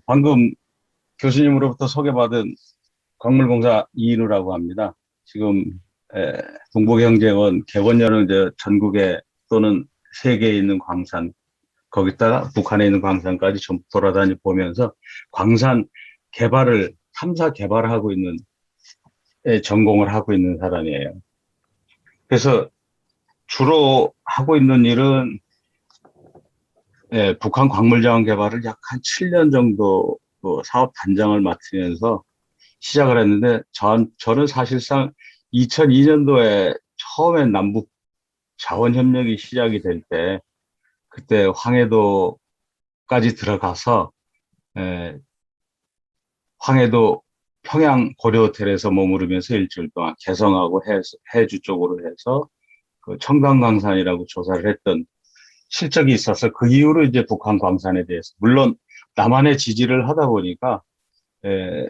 방금 교수님으로부터 소개받은 광물공사 이인우라고 합니다. 지금 에, 동북경제원 개원년은 이제 전국에 또는 세계에 있는 광산, 거기다가 북한에 있는 광산까지 좀 돌아다니 보면서 광산 개발을 탐사 개발을 하고 있는 전공을 하고 있는 사람이에요. 그래서 주로 하고 있는 일은 북한 광물자원 개발을 약 한 7년 정도 그 사업 단장을 맡으면서 시작을 했는데 저는 사실상 2002년도에 처음에 남북 자원협력이 시작이 될 때 그때 황해도까지 들어가서 에, 황해도 평양 고려호텔에서 머무르면서 일주일 동안 개성하고 해주 쪽으로 해서 그 청강광산이라고 조사를 했던 실적이 있어서 그 이후로 이제 북한 광산에 대해서 물론 남한의 지지를 하다 보니까 에,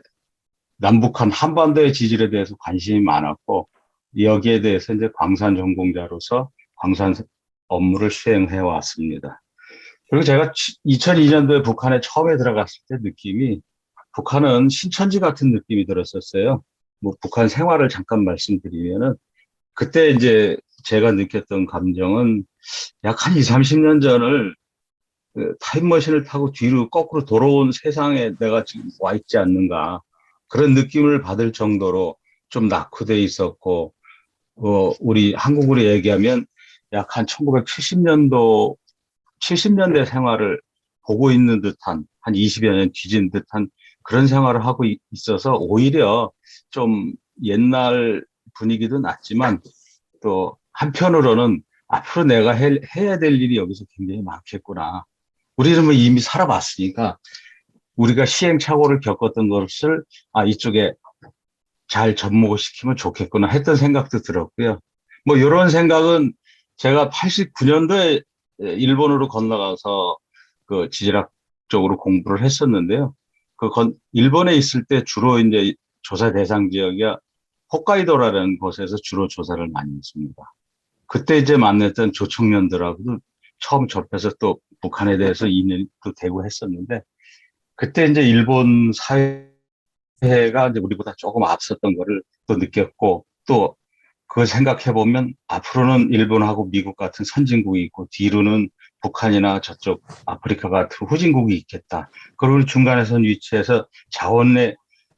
남북한 한반도의 지질에 대해서 관심이 많았고 여기에 대해서 이제 광산 전공자로서 광산 업무를 수행해 왔습니다. 그리고 제가 2002년도에 북한에 처음에 들어갔을 때 느낌이 북한은 신천지 같은 느낌이 들었었어요. 뭐 북한 생활을 잠깐 말씀드리면은 그때 이제 제가 느꼈던 감정은 약 한 2, 30년 전을 그 타임머신을 타고 뒤로 거꾸로 돌아온 세상에 내가 지금 와 있지 않는가. 그런 느낌을 받을 정도로 좀 낙후돼 있었고, 우리 한국으로 얘기하면 약 한 1970년도, 70년대 생활을 보고 있는 듯한, 한 20여 년 뒤진 듯한 그런 생활을 하고 있어서 오히려 좀 옛날 분위기도 났지만 또 한편으로는 앞으로 내가 해야 될 일이 여기서 굉장히 많겠구나. 우리는 뭐 이미 살아봤으니까 우리가 시행착오를 겪었던 것을 이쪽에 잘 접목시키면 좋겠구나 했던 생각도 들었고요. 뭐 이런 생각은 제가 89년도에 일본으로 건너가서 그 지질학 쪽으로 공부를 했었는데요. 일본에 있을 때 주로 이제 조사 대상 지역이 홋카이도라는 곳에서 주로 조사를 많이 했습니다. 그때 이제 만났던 조청년들하고도 처음 접해서 또 북한에 대해서 인연도 되고 했었는데 그때 이제 일본 사회가 이제 우리보다 조금 앞섰던 거를 또 느꼈고 또 그걸 생각해 보면 앞으로는 일본하고 미국 같은 선진국이 있고 뒤로는 북한이나 저쪽 아프리카 같은 후진국이 있겠다. 그리고 중간에 선 위치에서 자원의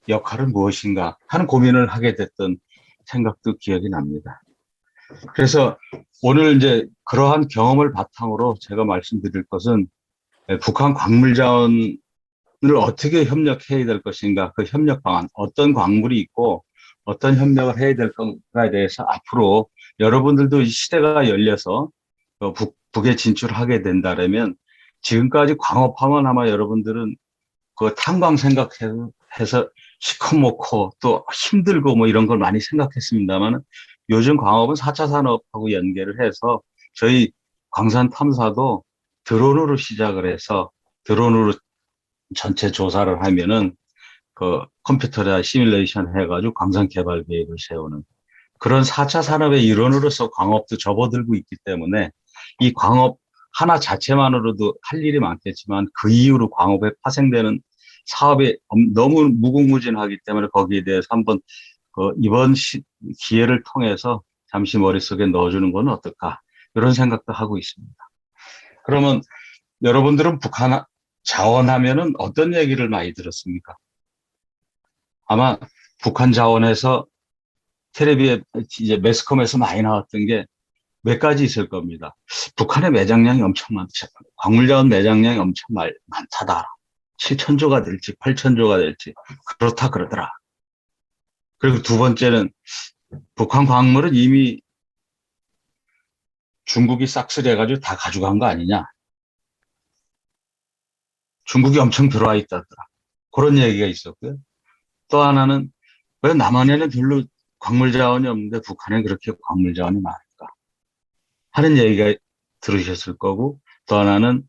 역할은 무엇인가 하는 고민을 하게 됐던 생각도 기억이 납니다. 그래서 오늘 이제 그러한 경험을 바탕으로 제가 말씀드릴 것은 북한 광물 자원을 어떻게 협력해야 될 것인가, 그 협력 방안, 어떤 광물이 있고 어떤 협력을 해야 될 건가에 대해서 앞으로 여러분들도 이 시대가 열려서 북에 진출하게 된다면 지금까지 광업하면 아마 여러분들은 그 탄광 생각해서 시커멓고 또 힘들고 뭐 이런 걸 많이 생각했습니다만 요즘 광업은 4차 산업하고 연계를 해서 저희 광산 탐사도 드론으로 시작을 해서 드론으로 전체 조사를 하면은 그 컴퓨터나 시뮬레이션 해가지고 광산 개발 계획을 세우는 그런 4차 산업의 일원으로서 광업도 접어들고 있기 때문에 이 광업 하나 자체만으로도 할 일이 많겠지만 그 이후로 광업에 파생되는 사업이 너무 무궁무진하기 때문에 거기에 대해서 한번 이번 기회를 통해서 잠시 머릿속에 넣어주는 건 어떨까 이런 생각도 하고 있습니다. 그러면 여러분들은 북한 자원하면은 어떤 얘기를 많이 들었습니까? 아마 북한 자원에서 텔레비에 이제 매스컴에서 많이 나왔던 게 몇 가지 있을 겁니다. 북한의 매장량이 엄청 많다. 광물자원 매장량이 엄청 많다다. 7천조가 될지 8천조가 될지 그렇다 그러더라. 그리고 두 번째는 북한 광물은 이미 중국이 싹쓸이해가지고 다 가져간 거 아니냐. 중국이 엄청 들어와 있다더라. 그런 얘기가 있었고요. 또 하나는 왜 남한에는 별로 광물 자원이 없는데 북한에 그렇게 광물 자원이 많을까 하는 얘기가 들으셨을 거고 또 하나는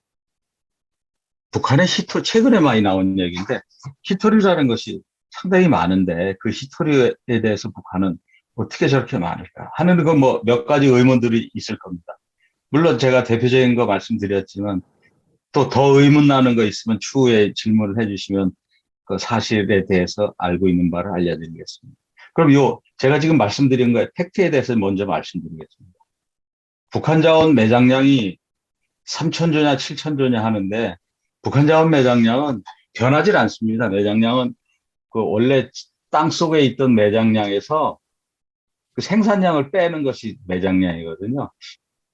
북한의 최근에 많이 나온 얘기인데 히토리라는 것이 상당히 많은데 그 히토리에 대해서 북한은 어떻게 저렇게 많을까 하는 건 뭐 몇 가지 의문들이 있을 겁니다. 물론 제가 대표적인 거 말씀드렸지만 또 더 의문 나는 거 있으면 추후에 질문을 해주시면 그 사실에 대해서 알고 있는 바를 알려드리겠습니다. 그럼 제가 지금 말씀드린 거에 팩트에 대해서 먼저 말씀드리겠습니다. 북한 자원 매장량이 3천조냐 7천조냐 하는데 북한 자원 매장량은 변하지 않습니다. 매장량은 그 원래 땅 속에 있던 매장량에서 그 생산량을 빼는 것이 매장량이거든요.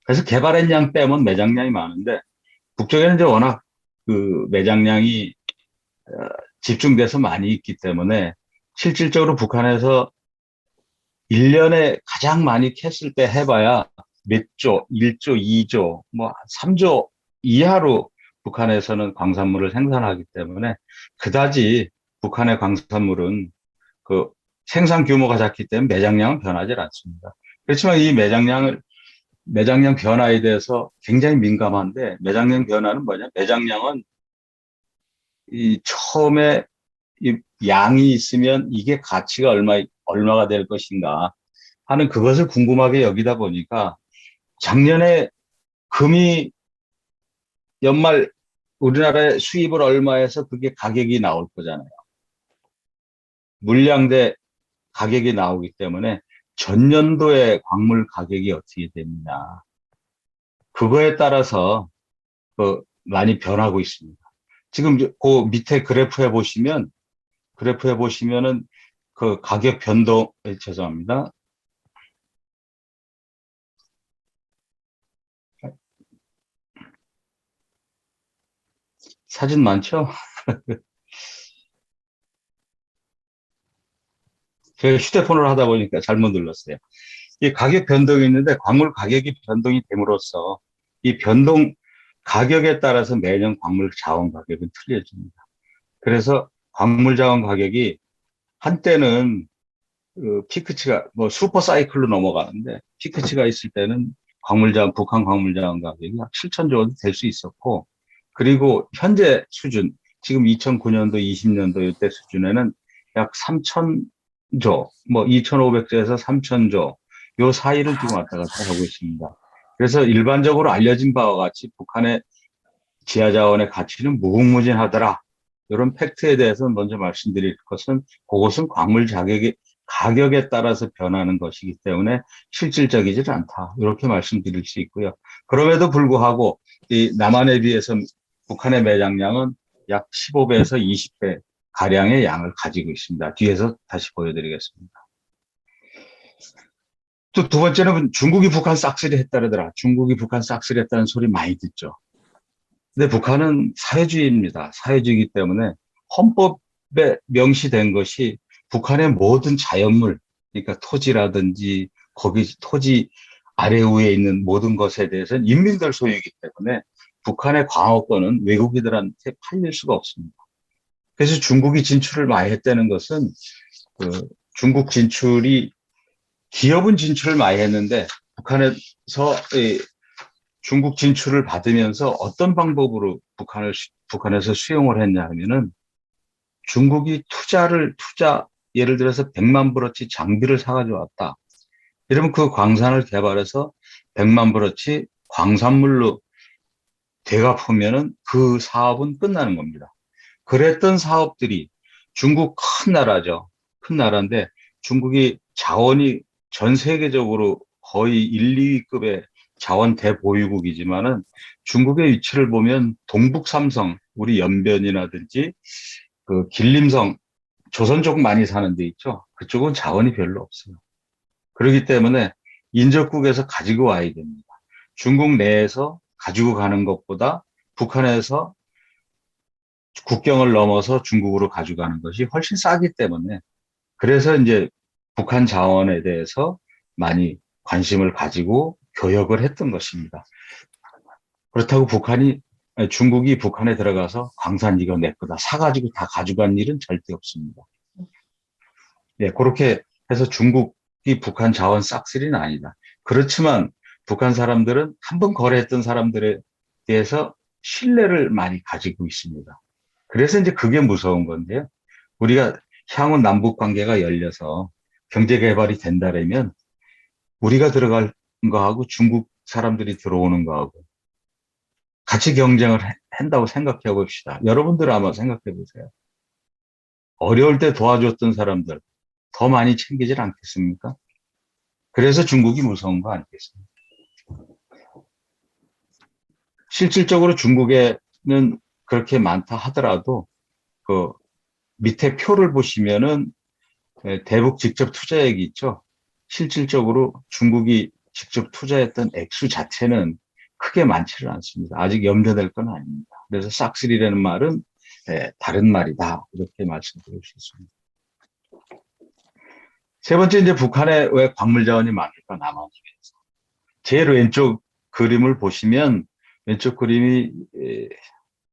그래서 개발한 양 빼면 매장량이 많은데 북쪽에는 이제 워낙 그 매장량이 집중돼서 많이 있기 때문에 실질적으로 북한에서 1년에 가장 많이 캤을 때 해봐야 몇 조, 1조, 2조, 뭐 3조 이하로 북한에서는 광산물을 생산하기 때문에 그다지 북한의 광산물은 그 생산 규모가 작기 때문에 매장량은 변하지 않습니다. 그렇지만 이 매장량 변화에 대해서 굉장히 민감한데 매장량 변화는 뭐냐? 매장량은 이 처음에 이 양이 있으면 이게 가치가 얼마가 될 것인가 하는 그것을 궁금하게 여기다 보니까 작년에 금이 연말 우리나라의 수입을 얼마해서 그게 가격이 나올 거잖아요. 물량 대 가격이 나오기 때문에 전년도의 광물 가격이 어떻게 됩니다. 그거에 따라서 그 많이 변하고 있습니다. 지금 그 밑에 그래프에 보시면은 그 가격 변동, 죄송합니다. 사진 많죠? 제가 휴대폰으로 하다 보니까 잘못 눌렀어요. 이 가격 변동이 있는데 광물 가격이 변동이 됨으로써 이 변동 가격에 따라서 매년 광물 자원 가격은 틀려집니다. 그래서 광물 자원 가격이 한때는 그 피크치가 뭐 슈퍼 사이클로 넘어가는데 피크치가 있을 때는 북한 광물 자원 가격이 약 7천조 원도 될 수 있었고 그리고 현재 수준 지금 2009년도 20년도 이때 수준에는 약 3천조 뭐 2,500조에서 3천조 요 사이를 지금 왔다 갔다 하고 있습니다. 그래서 일반적으로 알려진 바와 같이 북한의 지하 자원의 가치는 무궁무진하더라. 이런 팩트에 대해서 먼저 말씀드릴 것은 그것은 가격에 따라서 변하는 것이기 때문에 실질적이지 않다. 이렇게 말씀드릴 수 있고요. 그럼에도 불구하고 이 남한에 비해서 북한의 매장량은 약 15배에서 20배 가량의 양을 가지고 있습니다. 뒤에서 다시 보여드리겠습니다. 또 두 번째는 중국이 북한 싹쓸이 했다더라. 중국이 북한 싹쓸이 했다는 소리 많이 듣죠. 근데 북한은 사회주의입니다. 사회주의이기 때문에 헌법에 명시된 것이 북한의 모든 자연물, 그러니까 토지라든지 거기 토지 아래 위에 있는 모든 것에 대해서는 인민들 소유이기 때문에 북한의 광업권은 외국인들한테 팔릴 수가 없습니다. 그래서 중국이 진출을 많이 했다는 것은 그 중국 진출이 기업은 진출을 많이 했는데 북한에서 중국 진출을 받으면서 어떤 방법으로 북한에서 수용을 했냐 하면은 중국이 예를 들어서 100만 불어치 장비를 사가지고 왔다. 이러면 그 광산을 개발해서 100만 불어치 광산물로 되갚으면은 그 사업은 끝나는 겁니다. 그랬던 사업들이 중국 큰 나라죠. 큰 나라인데 중국이 자원이 전 세계적으로 거의 1, 2위급의 자원 대보유국이지만은 중국의 위치를 보면 동북 삼성, 우리 연변이라든지 그 길림성, 조선 쪽 많이 사는 데 있죠. 그쪽은 자원이 별로 없어요. 그렇기 때문에 인접국에서 가지고 와야 됩니다. 중국 내에서 가지고 가는 것보다 북한에서 국경을 넘어서 중국으로 가져가는 것이 훨씬 싸기 때문에 그래서 이제 북한 자원에 대해서 많이 관심을 가지고 교역을 했던 것입니다. 그렇다고 중국이 북한에 들어가서 광산 이거 내 거다 사가지고 다 가져간 일은 절대 없습니다. 예, 그렇게 해서 중국이 북한 자원 싹쓸이는 아니다. 그렇지만 북한 사람들은 한번 거래했던 사람들에 대해서 신뢰를 많이 가지고 있습니다. 그래서 이제 그게 무서운 건데요. 우리가 향후 남북 관계가 열려서 경제 개발이 된다라면 우리가 들어갈 거하고 중국 사람들이 들어오는 거하고 같이 경쟁을 한다고 생각해 봅시다. 여러분들 아마 생각해 보세요. 어려울 때 도와줬던 사람들 더 많이 챙기질 않겠습니까? 그래서 중국이 무서운 거 아니겠습니까? 실질적으로 중국에는 그렇게 많다 하더라도 그 밑에 표를 보시면은 대북 직접 투자액이 있죠. 실질적으로 중국이 직접 투자했던 액수 자체는 크게 많지는 않습니다. 아직 염려될 건 아닙니다. 그래서 싹쓸이라는 말은 다른 말이다. 이렇게 말씀드릴 수 있습니다. 세 번째, 이제 북한에 왜 광물 자원이 많을까, 남한에 비해서. 제일 왼쪽 그림을 보시면 왼쪽 그림이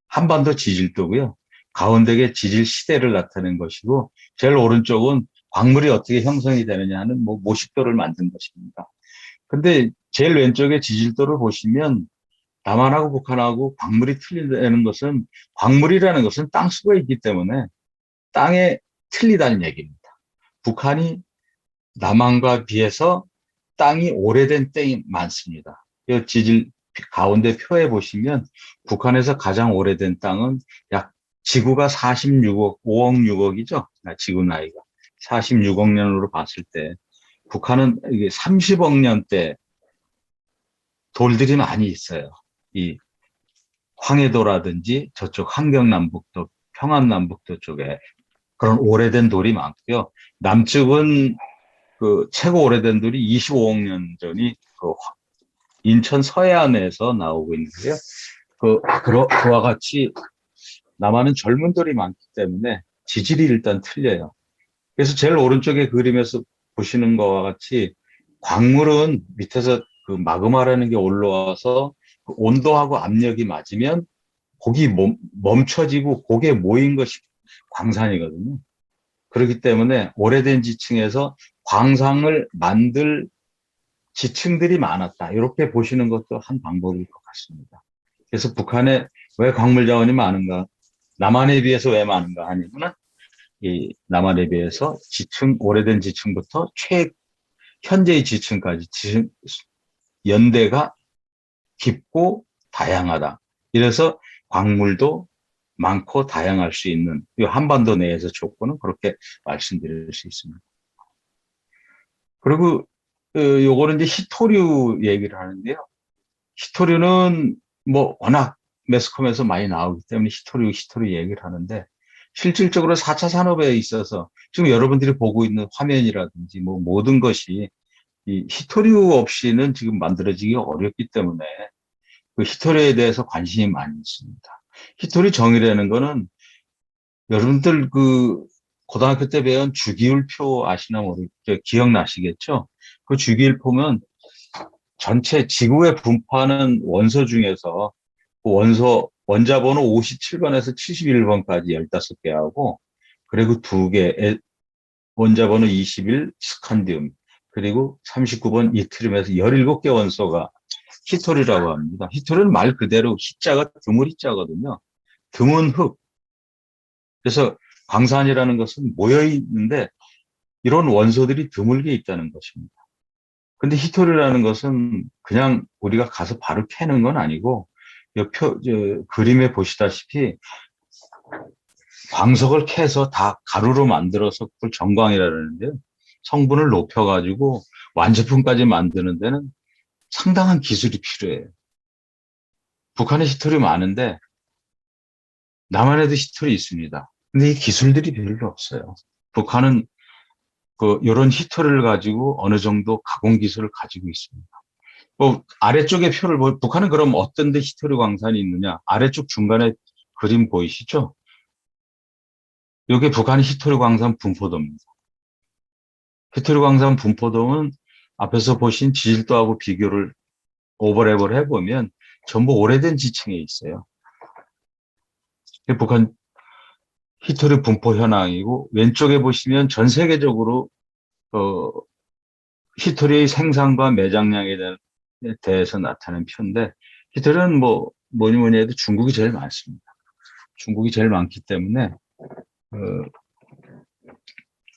한반도 지질도고요. 가운데게 지질 시대를 나타낸 것이고, 제일 오른쪽은 광물이 어떻게 형성이 되느냐 하는 뭐 모식도를 만든 것입니다. 근데 제일 왼쪽에 지질도를 보시면 남한하고 북한하고 광물이 틀리다는 것은, 광물이라는 것은 땅속에 있기 때문에 땅에 틀리다는 얘기입니다. 북한이 남한과 비해서 땅이 오래된 땅이 많습니다. 이 지질 가운데 표에 보시면 북한에서 가장 오래된 땅은 약 지구가 46억, 5억 6억이죠. 지구 나이가. 46억 년으로 봤을 때 북한은 이게 30억 년대 돌들이 많이 있어요. 이 황해도라든지 저쪽 함경남북도, 평안남북도 쪽에 그런 오래된 돌이 많고요. 남쪽은 그 최고 오래된 돌이 25억 년 전이 그 인천 서해안에서 나오고 있는데요. 그와 같이 남한은 젊은 돌이 많기 때문에 지질이 일단 틀려요. 그래서 제일 오른쪽에 그림에서 보시는 것과 같이 광물은 밑에서 그 마그마라는 게 올라와서 그 온도하고 압력이 맞으면 곡이 멈춰지고 곡에 모인 것이 광산이거든요. 그렇기 때문에 오래된 지층에서 광산을 만들 지층들이 많았다. 이렇게 보시는 것도 한 방법일 것 같습니다. 그래서 북한에 왜 광물 자원이 많은가? 남한에 비해서 왜 많은가 하니까 이 남한에 비해서 지층, 오래된 지층부터 현재의 지층까지 연대가 깊고 다양하다. 이래서 광물도 많고 다양할 수 있는 이 한반도 내에서 조건은 그렇게 말씀드릴 수 있습니다. 그리고 요거는 이제 히토류 얘기를 하는데요. 히토류는 뭐 워낙 매스컴에서 많이 나오기 때문에 히토류 얘기를 하는데, 실질적으로 4차 산업에 있어서 지금 여러분들이 보고 있는 화면이라든지 뭐 모든 것이 이 히토류 없이는 지금 만들어지기 어렵기 때문에 그 히토류에 대해서 관심이 많이 있습니다. 히토류 정의라는 거는 여러분들 그 고등학교 때 배운 주기율표 아시나 모르겠죠? 기억나시겠죠? 그 주기율표면 전체 지구에 분포하는 원소 중에서 그 원자번호 57번에서 71번까지 15개하고, 그리고 2개, 원자번호 21, 스칸디움, 그리고 39번 이트륨에서 17개 원소가 히토리라고 합니다. 히토리는 말 그대로 히자가 드물 히자거든요. 드문 흙. 그래서 광산이라는 것은 모여 있는데 이런 원소들이 드물게 있다는 것입니다. 근데 히토리라는 것은 그냥 우리가 가서 바로 캐는 건 아니고, 그림에 보시다시피 광석을 캐서 다 가루로 만들어서 그걸 정광이라는데요. 성분을 높여가지고 완제품까지 만드는 데는 상당한 기술이 필요해요. 북한에 히토리 많은데 남한에도 히토리 있습니다. 근데 이 기술들이 별로 없어요. 북한은 이런 히토리를 가지고 어느 정도 가공 기술을 가지고 있습니다. 아래쪽에 표를 북한은 그럼 어떤 데 히토리 광산이 있느냐? 아래쪽 중간에 그림 보이시죠? 이게 북한의 히토리 광산 분포도입니다. 히토리 광산 분포도는 앞에서 보신 지질도하고 비교를 오버랩을 해보면 전부 오래된 지층에 있어요. 북한 히토리 분포 현황이고, 왼쪽에 보시면 전 세계적으로 히토리의 생산과 매장량에 대해서 나타낸 표인데, 히토리는 뭐니 해도 중국이 제일 많습니다. 중국이 제일 많기 때문에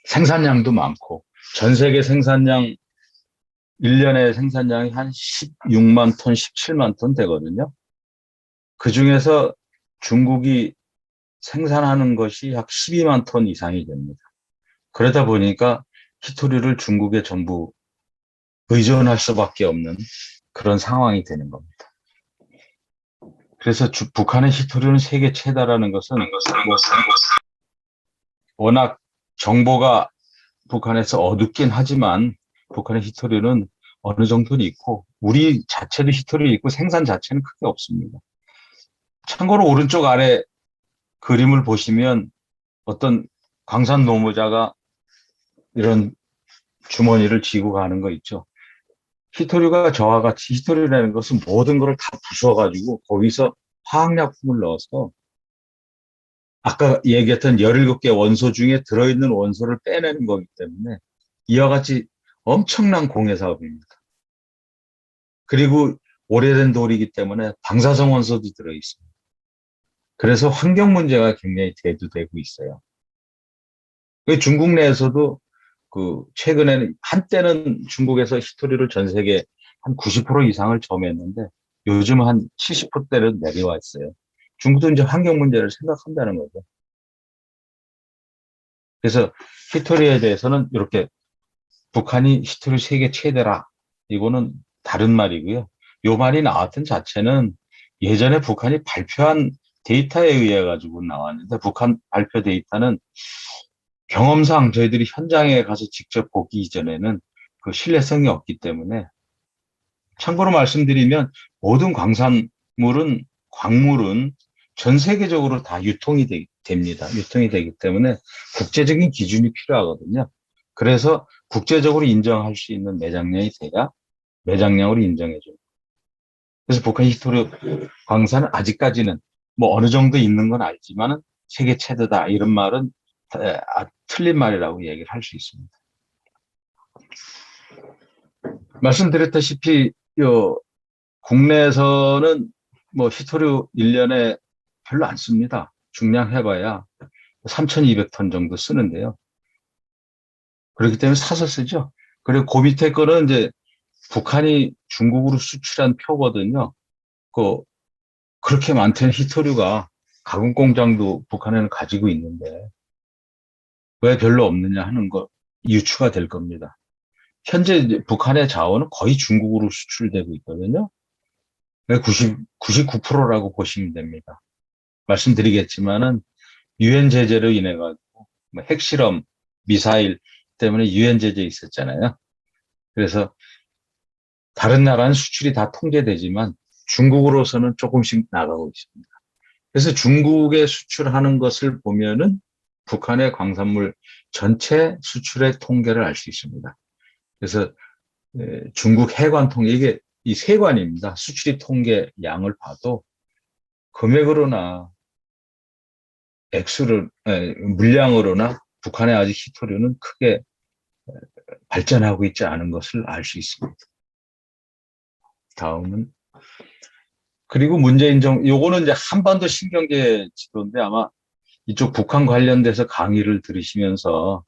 생산량도 많고, 전 세계 생산량 1년의 생산량이 한 16만 톤, 17만 톤 되거든요. 그중에서 중국이 생산하는 것이 약 12만 톤 이상이 됩니다. 그러다 보니까 히토류를 중국에 전부 의존할 수밖에 없는 그런 상황이 되는 겁니다. 그래서 북한의 히토류는 세계 최다라는 것은 뭐 워낙 정보가 북한에서 어둡긴 하지만 북한의 히토류는 어느 정도는 있고 우리 자체도 히토류 있고 생산 자체는 크게 없습니다. 참고로 오른쪽 아래 그림을 보시면 어떤 광산 노무자가 이런 주머니를 쥐고 가는 거 있죠. 히토류가 저와 같이 히토류라는 것은 모든 것을 다 부숴가지고 거기서 화학약품을 넣어서 아까 얘기했던 17개 원소 중에 들어있는 원소를 빼내는 거기 때문에 이와 같이 엄청난 공해 사업입니다. 그리고 오래된 돌이기 때문에 방사성 원소도 들어있습니다. 그래서 환경 문제가 굉장히 대두되고 있어요. 중국 내에서도 최근에는 한때는 중국에서 히토류를 전 세계 한 90% 이상을 점했는데 요즘 한 70%대를 내려와 있어요. 중국도 이제 환경 문제를 생각한다는 거죠. 그래서 히토류에 대해서는 이렇게 북한이 히토류 세계 최대라. 이거는 다른 말이고요. 요 말이 나왔던 자체는 예전에 북한이 발표한 데이터에 의해 가지고 나왔는데 북한 발표 데이터는 경험상 저희들이 현장에 가서 직접 보기 이전에는 그 신뢰성이 없기 때문에 참고로 말씀드리면 모든 광물은 전 세계적으로 다 됩니다. 유통이 되기 때문에 국제적인 기준이 필요하거든요. 그래서 국제적으로 인정할 수 있는 매장량이 돼야 매장량으로 인정해줘요. 그래서 북한 히토류 광산은 아직까지는 뭐 어느 정도 있는 건 알지만은 세계 최대다 이런 말은 틀린 말이라고 얘기를 할 수 있습니다. 말씀드렸다시피 국내에서는 뭐 히토류 1년에 별로 안 씁니다. 중량해봐야 3,200톤 정도 쓰는데요. 그렇기 때문에 사서 쓰죠. 그리고 그 밑에 거는 이제 북한이 중국으로 수출한 표거든요. 그렇게 많던 히토류가 가공 공장도 북한에는 가지고 있는데 왜 별로 없느냐 하는 거 유추가 될 겁니다. 현재 북한의 자원은 거의 중국으로 수출되고 있거든요. 99%라고 보시면 됩니다. 말씀드리겠지만은 유엔 제재로 인해 가지고 핵실험, 미사일 때문에 유엔 제재 있었잖아요. 그래서 다른 나라는 수출이 다 통제되지만 중국으로서는 조금씩 나가고 있습니다. 그래서 중국에 수출하는 것을 보면은 북한의 광산물 전체 수출의 통계를 알 수 있습니다. 그래서 중국 해관 통계, 이게 이 세관입니다. 수출입 통계 양을 봐도 금액으로나 물량으로나 북한의 아직 히토류는 크게 발전하고 있지 않은 것을 알 수 있습니다. 다음은 그리고 요거는 이제 한반도 신경제 지도인데 아마 이쪽 북한 관련돼서 강의를 들으시면서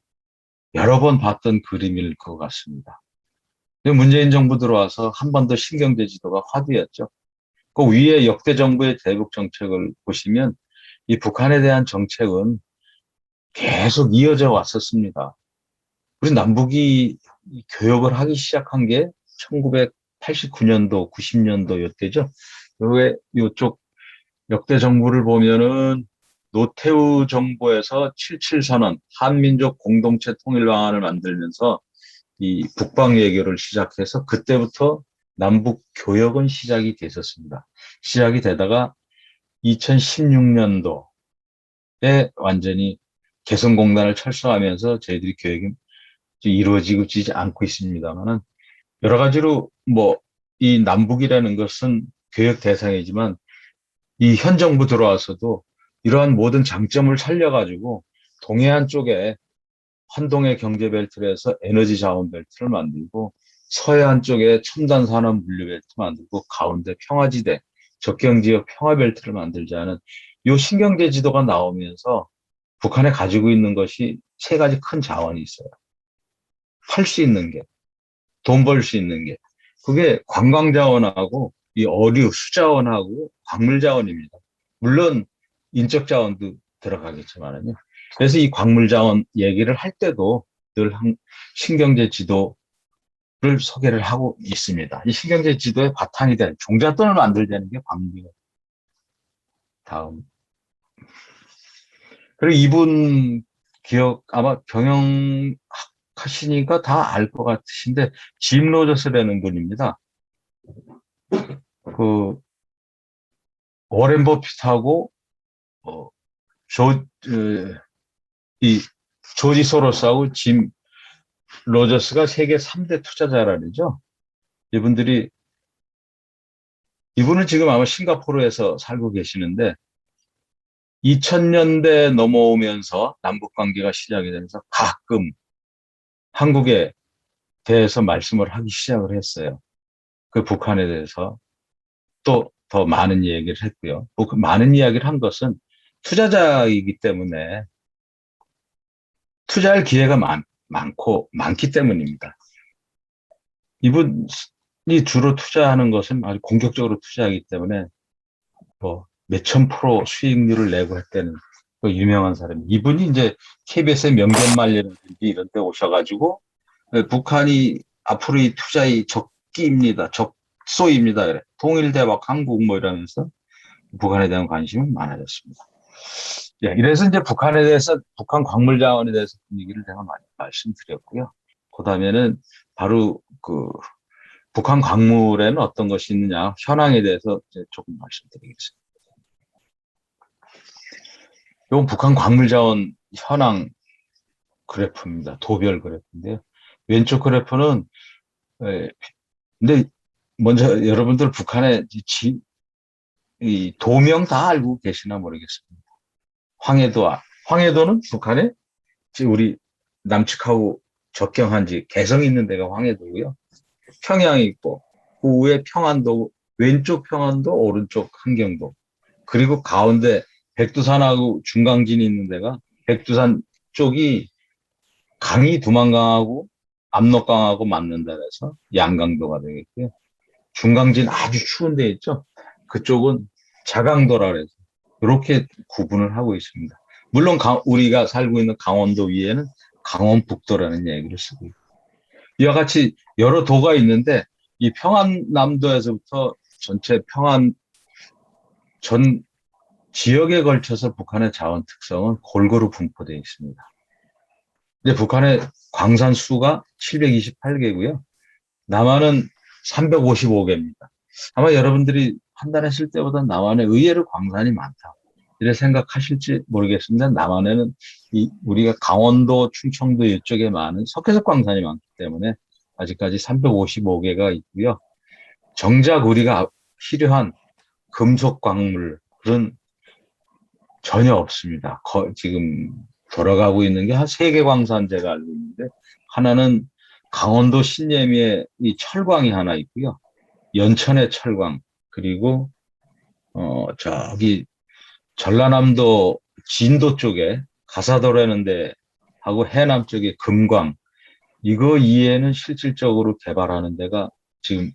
여러 번 봤던 그림일 것 같습니다. 문재인 정부 들어와서 한반도 신경제 지도가 화두였죠. 그 위에 역대 정부의 대북 정책을 보시면 이 북한에 대한 정책은 계속 이어져 왔었습니다. 우리 남북이 교역을 하기 시작한 게 1989년도, 90년도 이때죠. 요쪽 역대 정부를 보면은 노태우 정부에서 77선언 한민족 공동체 통일 방안을 만들면서 이 북방 외교를 시작해서 그때부터 남북 교역은 시작이 됐었습니다. 시작이 되다가 2016년도에 완전히 개성공단을 철수하면서 저희들이 교역이 이루어지지 않고 있습니다만은 여러 가지로 이 남북이라는 것은 교역 대상이지만 이 현 정부 들어와서도 이러한 모든 장점을 살려가지고 동해안 쪽에 환동의 경제벨트를 해서 에너지 자원 벨트를 만들고 서해안 쪽에 첨단 산업 물류 벨트 만들고 가운데 평화지대, 접경지역 평화벨트를 만들자는 이 신경제 지도가 나오면서 북한에 가지고 있는 것이 세 가지 큰 자원이 있어요. 팔 수 있는 게, 돈 벌 수 있는 게. 그게 관광 자원하고 이 어류, 수자원하고 광물 자원입니다. 물론 인적 자원도 들어가겠지만요. 그래서 이 광물 자원 얘기를 할 때도 늘 신경제 지도를 소개를 하고 있습니다. 이 신경제 지도의 바탕이 된 종잣돈을 만들자는 게 광물이에요. 다음. 그리고 이분 기억 아마 경영 하시니까 다 알 것 같으신데 짐 로저스라는 분입니다. 그 워렌 버핏하고 이 조지 소로스하고 짐 로저스가 세계 3대 투자자라죠. 이분은 지금 아마 싱가포르에서 살고 계시는데 2000년대 넘어오면서 남북 관계가 시작이 되면서 가끔 한국에 대해서 말씀을 하기 시작을 했어요. 그 북한에 대해서 또 더 많은 얘기를 했고요. 많은 이야기를 한 것은 투자자이기 때문에 투자할 기회가 많기 때문입니다. 이분이 주로 투자하는 것은 아주 공격적으로 투자하기 때문에 뭐 몇천 프로 수익률을 내고 했다는 그 유명한 사람. 이분이 이제 KBS의 명견말이라든지 이런 데 오셔가지고 북한이 앞으로 이 투자의 적기입니다. 적소입니다. 그래. 통일대박 한국 뭐 이러면서 북한에 대한 관심은 많아졌습니다. 예, 이래서 이제 북한에 대해서 북한 광물 자원에 대해서 분위기를 제가 많이 말씀드렸고요. 그 다음에는 바로 그 북한 광물에는 어떤 것이 있느냐 현황에 대해서 이제 조금 말씀드리겠습니다. 이건 북한 광물 자원 현황 그래프입니다. 도별 그래프인데요. 왼쪽 그래프는 근데 먼저 여러분들 북한의 이 도명 다 알고 계시나 모르겠습니다. 황해도는 북한에 우리 남측하고 접경한 개성 있는 데가 황해도고요. 평양이 있고 그 위에 평안도, 왼쪽 평안도, 오른쪽 한경도, 그리고 가운데 백두산하고 중강진이 있는 데가 백두산 쪽이 강이 두만강하고 압록강하고 맞는 데라서 양강도가 되겠고요. 중강진 아주 추운 데 있죠. 그쪽은 자강도라 그래서 이렇게 구분을 하고 있습니다. 물론 우리가 살고 있는 강원도 위에는 강원북도라는 얘기를 쓰고 있고 이와 같이 여러 도가 있는데 이 평안남도에서부터 전체 평안 전 지역에 걸쳐서 북한의 자원 특성은 골고루 분포되어 있습니다. 이제 북한의 광산 수가 728개고요. 남한은 355개입니다. 아마 여러분들이 판단했을 때보다 남한에 의외로 광산이 많다. 이렇게 생각하실지 모르겠습니다. 남한에는 우리가 강원도, 충청도 이쪽에 많은 석회석 광산이 많기 때문에 아직까지 355개가 있고요. 정작 우리가 필요한 금속 광물은 전혀 없습니다. 지금 돌아가고 있는 게 한 3개 광산 제가 알고 있는데 하나는 강원도 신예미에 이 철광이 하나 있고요. 연천의 철광, 그리고 저기 전라남도 진도 쪽에 가사도라는 데 하고 해남 쪽에 금광, 이거 이외에는 실질적으로 개발하는 데가 지금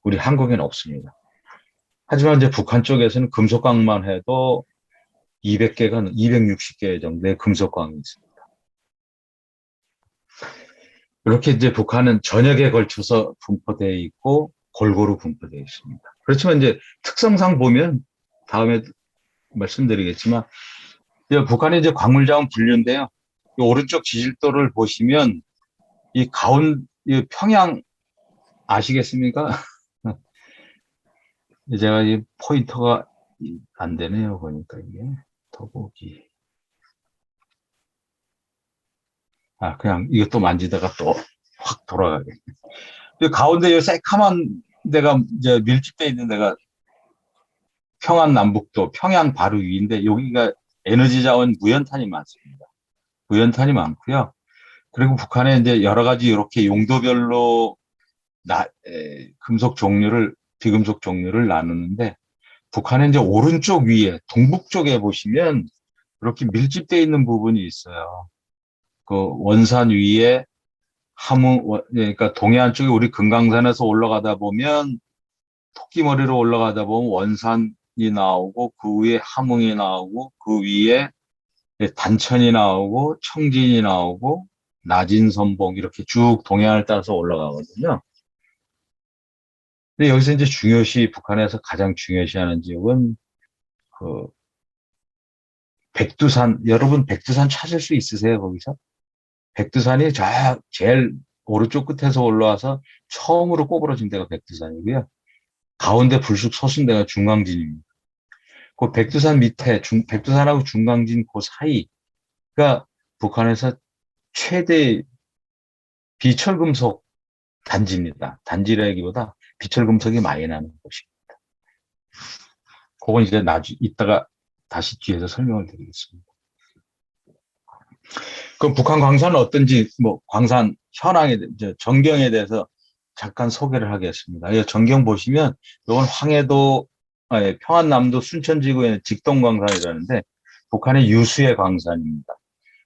우리 한국에는 없습니다. 하지만 이제 북한 쪽에서는 금속광만 해도 200개가 260개 정도의 금속광이 있습니다. 이렇게 이제 북한은 전역에 걸쳐서 분포되어 있고 골고루 분포되어 있습니다. 그렇지만 이제 특성상 보면 다음에 말씀드리겠지만 북한의 이제 광물자원 분류인데요. 이 오른쪽 지질도를 보시면 이 평양 아시겠습니까? 제가 이 포인터가 안 되네요. 보니까 이게 더보기. 그냥 이것도 만지다가 또 확 돌아가겠네. 가운데 이 새카만 데가 이제 밀집되어 있는 데가 평안 남북도, 평양 바로 위인데 여기가 에너지 자원 무연탄이 많습니다. 무연탄이 많고요. 그리고 북한에 이제 여러 가지 이렇게 용도별로 금속 종류를, 비금속 종류를 나누는데 북한의 이제 오른쪽 위에 동북 쪽에 보시면 이렇게 밀집되어 있는 부분이 있어요. 그 원산 위에 그러니까 동해안 쪽에 우리 금강산에서 올라가다 보면 토끼머리로 올라가다 보면 원산 나오고 그 위에 함흥이 나오고 그 위에 단천이 나오고 청진이 나오고 나진선봉 이렇게 쭉 동해안을 따라서 올라가거든요. 근데 여기서 이제 중요시 북한에서 가장 중요시하는 지역은 그 백두산. 여러분 백두산 찾을 수 있으세요 거기서? 백두산이 저 제일 오른쪽 끝에서 올라와서 처음으로 꼬부러진 데가 백두산이고요. 가운데 불쑥 솟은 데가 중강진입니다. 그 백두산 밑에 백두산하고 중강진 그 사이가 북한에서 최대 비철금속 단지입니다. 단지라기보다 비철금속이 많이 나는 곳입니다. 그건 이제 이따가 다시 뒤에서 설명을 드리겠습니다. 그럼 북한 광산은 어떤지, 뭐, 광산 현황에, 전경에 대해서 잠깐 소개를 하겠습니다. 이 전경 보시면, 이건 황해도, 평안남도 순천지구에 있는 직동광산이라는데, 북한의 유수의 광산입니다.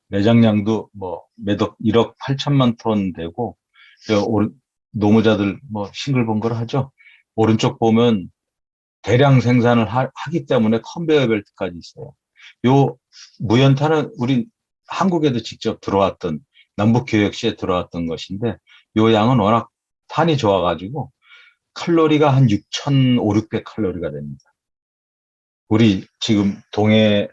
매장량도 뭐, 매덕 1억 8천만 톤 되고, 노무자들 뭐, 싱글벙글 하죠. 오른쪽 보면 대량 생산을 하기 때문에 컨베이어 벨트까지 있어요. 요 무연탄은 우리 한국에도 직접 들어왔던 남북교역 시에 들어왔던 것인데 요 양은 워낙 탄이 좋아가지고 칼로리가 한 6,500, 600칼로리가 됩니다. 우리 지금 동해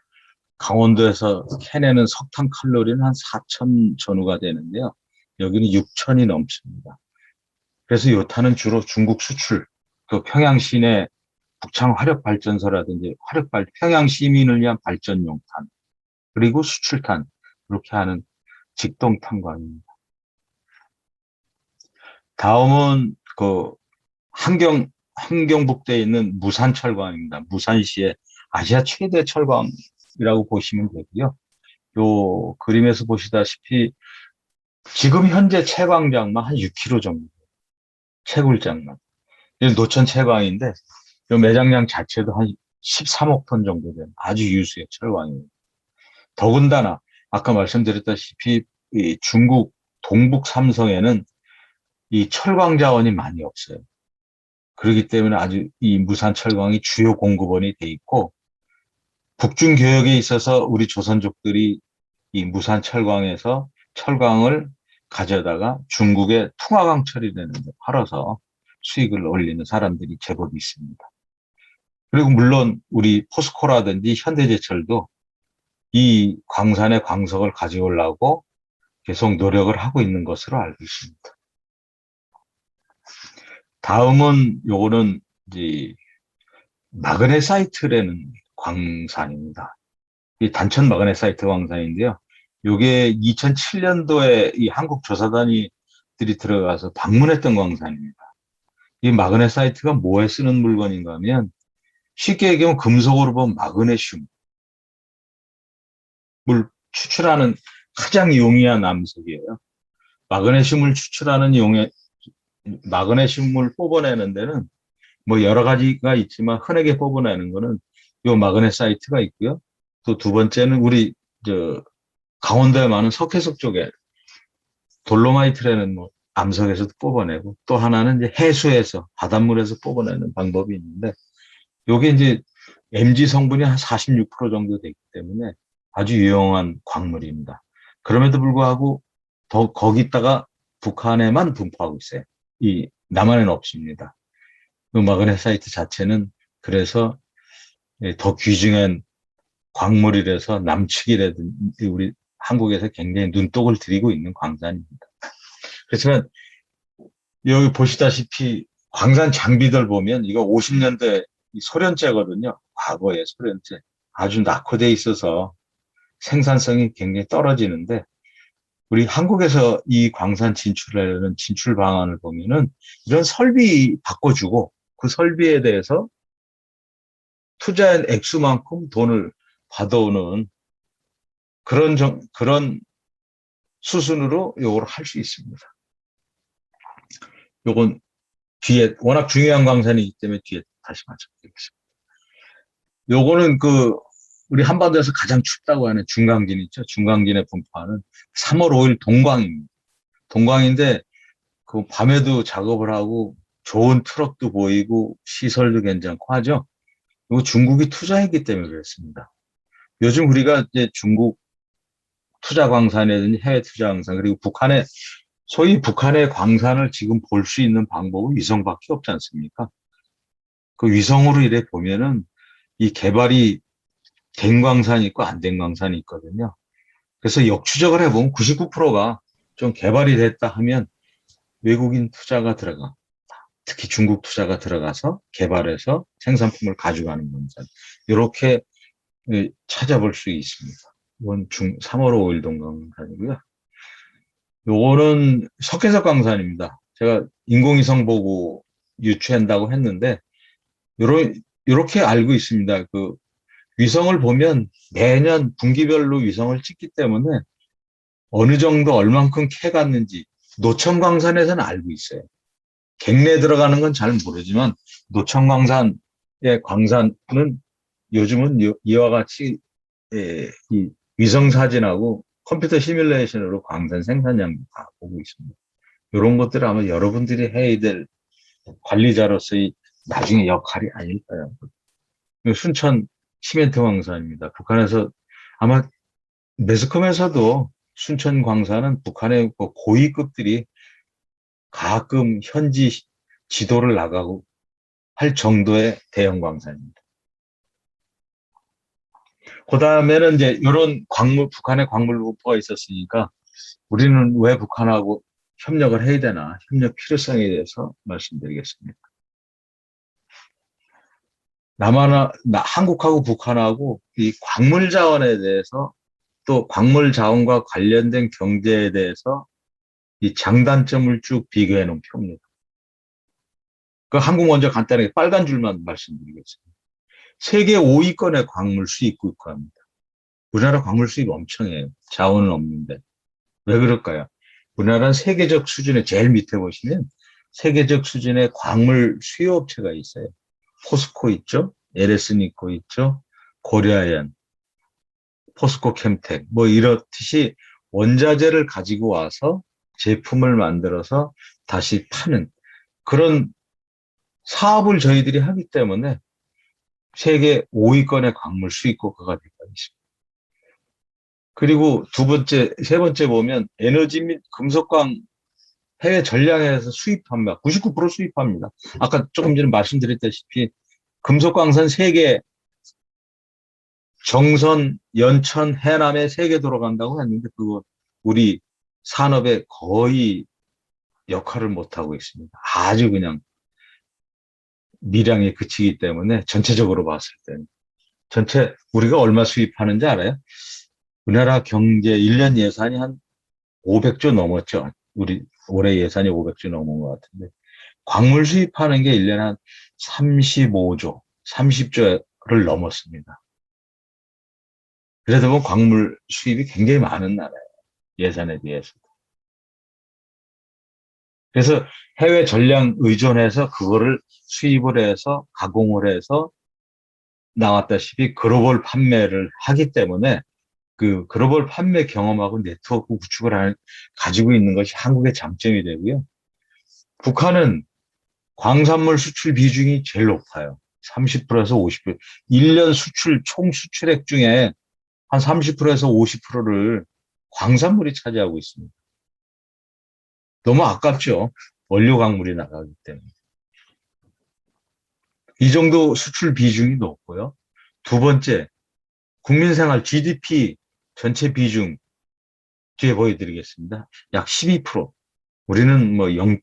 강원도에서 캐내는 석탄 칼로리는 한 4,000 전후가 되는데요. 여기는 6,000이 넘습니다. 그래서 요 탄은 주로 중국 수출, 그 평양 시내 북창 화력발전소라든지 평양 시민을 위한 발전용 탄, 그리고 수출탄, 그렇게 하는 직동탄광입니다. 다음은 그 함경북도에 있는 무산철광입니다. 무산시의 아시아 최대 철광이라고 보시면 되고요. 요 그림에서 보시다시피 지금 현재 채광장만 한 6km 정도, 채굴장만. 노천 채광인데 요 매장량 자체도 한 13억 톤 정도 되는 아주 유수의 철광입니다. 더군다나 아까 말씀드렸다시피 이 중국 동북 삼성에는 이 철광 자원이 많이 없어요. 그렇기 때문에 아주 이 무산 철광이 주요 공급원이 돼 있고 북중 교역에 있어서 우리 조선족들이 이 무산 철광에서 철광을 가져다가 중국의 퉁화강 처리되는 데 팔아서 수익을 올리는 사람들이 제법 있습니다. 그리고 물론 우리 포스코라든지 현대제철도 이 광산의 광석을 가져오려고 계속 노력을 하고 있는 것으로 알고 있습니다. 다음은 요거는 이제 마그네사이트라는 광산입니다. 이 단천 마그네사이트 광산인데요. 요게 2007년도에 이 한국 조사단이 들어가서 방문했던 광산입니다. 이 마그네사이트가 뭐에 쓰는 물건인가 하면 쉽게 얘기하면 금속으로 보면 마그네슘 물 추출하는 가장 용이한 암석이에요. 마그네슘을 추출하는 마그네슘을 뽑아내는 데는 뭐 여러 가지가 있지만 흔하게 뽑아내는 거는 요 마그네사이트가 있고요. 또 두 번째는 우리 강원도에 많은 석회석 쪽에 돌로마이트라는 뭐 암석에서도 뽑아내고 또 하나는 이제 해수에서 바닷물에서 뽑아내는 방법이 있는데 요게 이제 Mg 성분이 한 46% 정도 되기 때문에 아주 유용한 광물입니다. 그럼에도 불구하고 거기다가 북한에만 분포하고 있어요. 이 남한에는 없습니다. 그 마그네사이트 자체는 그래서 더 귀중한 광물이라서 남측이라든지 우리 한국에서 굉장히 눈독을 들이고 있는 광산입니다. 그렇지만 여기 보시다시피 광산 장비들 보면 이거 50년대 소련제거든요. 과거의 소련제. 아주 낙후되어 있어서 생산성이 굉장히 떨어지는데 우리 한국에서 이 광산 진출하려는 진출 방안을 보면은 이런 설비 바꿔주고 그 설비에 대해서 투자한 액수만큼 돈을 받아오는 그런 수순으로 요걸 할 수 있습니다. 요건 뒤에 워낙 중요한 광산이기 때문에 뒤에 다시 말씀드리겠습니다. 요거는 우리 한반도에서 가장 춥다고 하는 중강진 있죠. 중강진에 분포하는 3월 5일 동광입니다. 동광인데 그 밤에도 작업을 하고 좋은 트럭도 보이고 시설도 괜찮고 하죠. 그리고 중국이 투자했기 때문에 그렇습니다. 요즘 우리가 이제 중국 투자 광산이라든지 해외 투자 광산, 그리고 소위 북한의 광산을 지금 볼 수 있는 방법은 위성밖에 없지 않습니까? 그 위성으로 이래 보면은 이 개발이 된 광산이 있고 안 된 광산이 있거든요. 그래서 역추적을 해보면 99%가 좀 개발이 됐다 하면 외국인 투자가 들어가. 특히 중국 투자가 들어가서 개발해서 생산품을 가져가는 광산. 이렇게 찾아볼 수 있습니다. 이건 3월 5일 동광산이고요. 요거는 석회석 광산입니다. 제가 인공위성 보고 유추한다고 했는데, 요렇게 알고 있습니다. 그 위성을 보면 매년 분기별로 위성을 찍기 때문에 어느 정도 얼만큼 캐갔는지 노천 광산에서는 알고 있어요. 갱내 들어가는 건 잘 모르지만 노천 광산의 광산은 요즘은 이와 같이 이 위성 사진하고 컴퓨터 시뮬레이션으로 광산 생산량 다 보고 있습니다. 이런 것들을 아마 여러분들이 해야 될 관리자로서의 나중에 역할이 아닐까요? 순천 시멘트 광산입니다. 북한에서 아마 매스컴에서도 순천 광산은 북한의 고위급들이 가끔 현지 지도를 나가고 할 정도의 대형 광산입니다. 그 다음에는 이제 이런 북한의 광물 부포가 있었으니까 우리는 왜 북한하고 협력을 해야 되나, 협력 필요성에 대해서 말씀드리겠습니다. 한국하고 북한하고 이 광물 자원에 대해서 또 광물 자원과 관련된 경제에 대해서 이 장단점을 쭉 비교해 놓은 표입니다. 그 한국 먼저 간단하게 빨간 줄만 말씀드리겠습니다. 세계 5위권의 광물 수입 국가입니다. 우리나라 광물 수입 엄청 해요. 자원은 없는데. 왜 그럴까요? 우리나라는 세계적 수준의 제일 밑에 보시면 세계적 수준의 광물 수요업체가 있어요. 포스코 있죠? LS니코 있죠? 고려아연, 포스코 캠텍, 뭐 이렇듯이 원자재를 가지고 와서 제품을 만들어서 다시 파는 그런 사업을 저희들이 하기 때문에 세계 5위권의 광물 수입국가가 되고 있습니다. 그리고 세 번째 보면 에너지 및 금속광 해외 전량에서 수입합니다. 99% 수입합니다. 아까 조금 전에 말씀드렸다시피 금속광산 3개, 정선, 연천, 해남에 3개 들어간다고 했는데 그거 우리 산업에 거의 역할을 못하고 있습니다. 아주 그냥 미량에 그치기 때문에 전체적으로 봤을 때는. 우리가 얼마 수입하는지 알아요? 우리나라 경제 1년 예산이 한 500조 넘었죠. 우리 올해 예산이 500조 넘은 것 같은데. 광물 수입하는 게 1년에 한 35조, 30조를 넘었습니다. 그래도 뭐 광물 수입이 굉장히 많은 나라예요. 예산에 비해서. 그래서 해외 전량 의존해서 그거를 수입을 해서 가공을 해서 나왔다시피 글로벌 판매를 하기 때문에 그 글로벌 판매 경험하고 네트워크 구축을 가지고 있는 것이 한국의 장점이 되고요. 북한은 광산물 수출 비중이 제일 높아요. 30%에서 50%. 1년 총 수출액 중에 한 30%에서 50%를 광산물이 차지하고 있습니다. 너무 아깝죠. 원료 광물이 나가기 때문에. 이 정도 수출 비중이 높고요. 두 번째, 국민생활 GDP 전체 비중 뒤에 보여드리겠습니다. 약 12%. 우리는 뭐 0.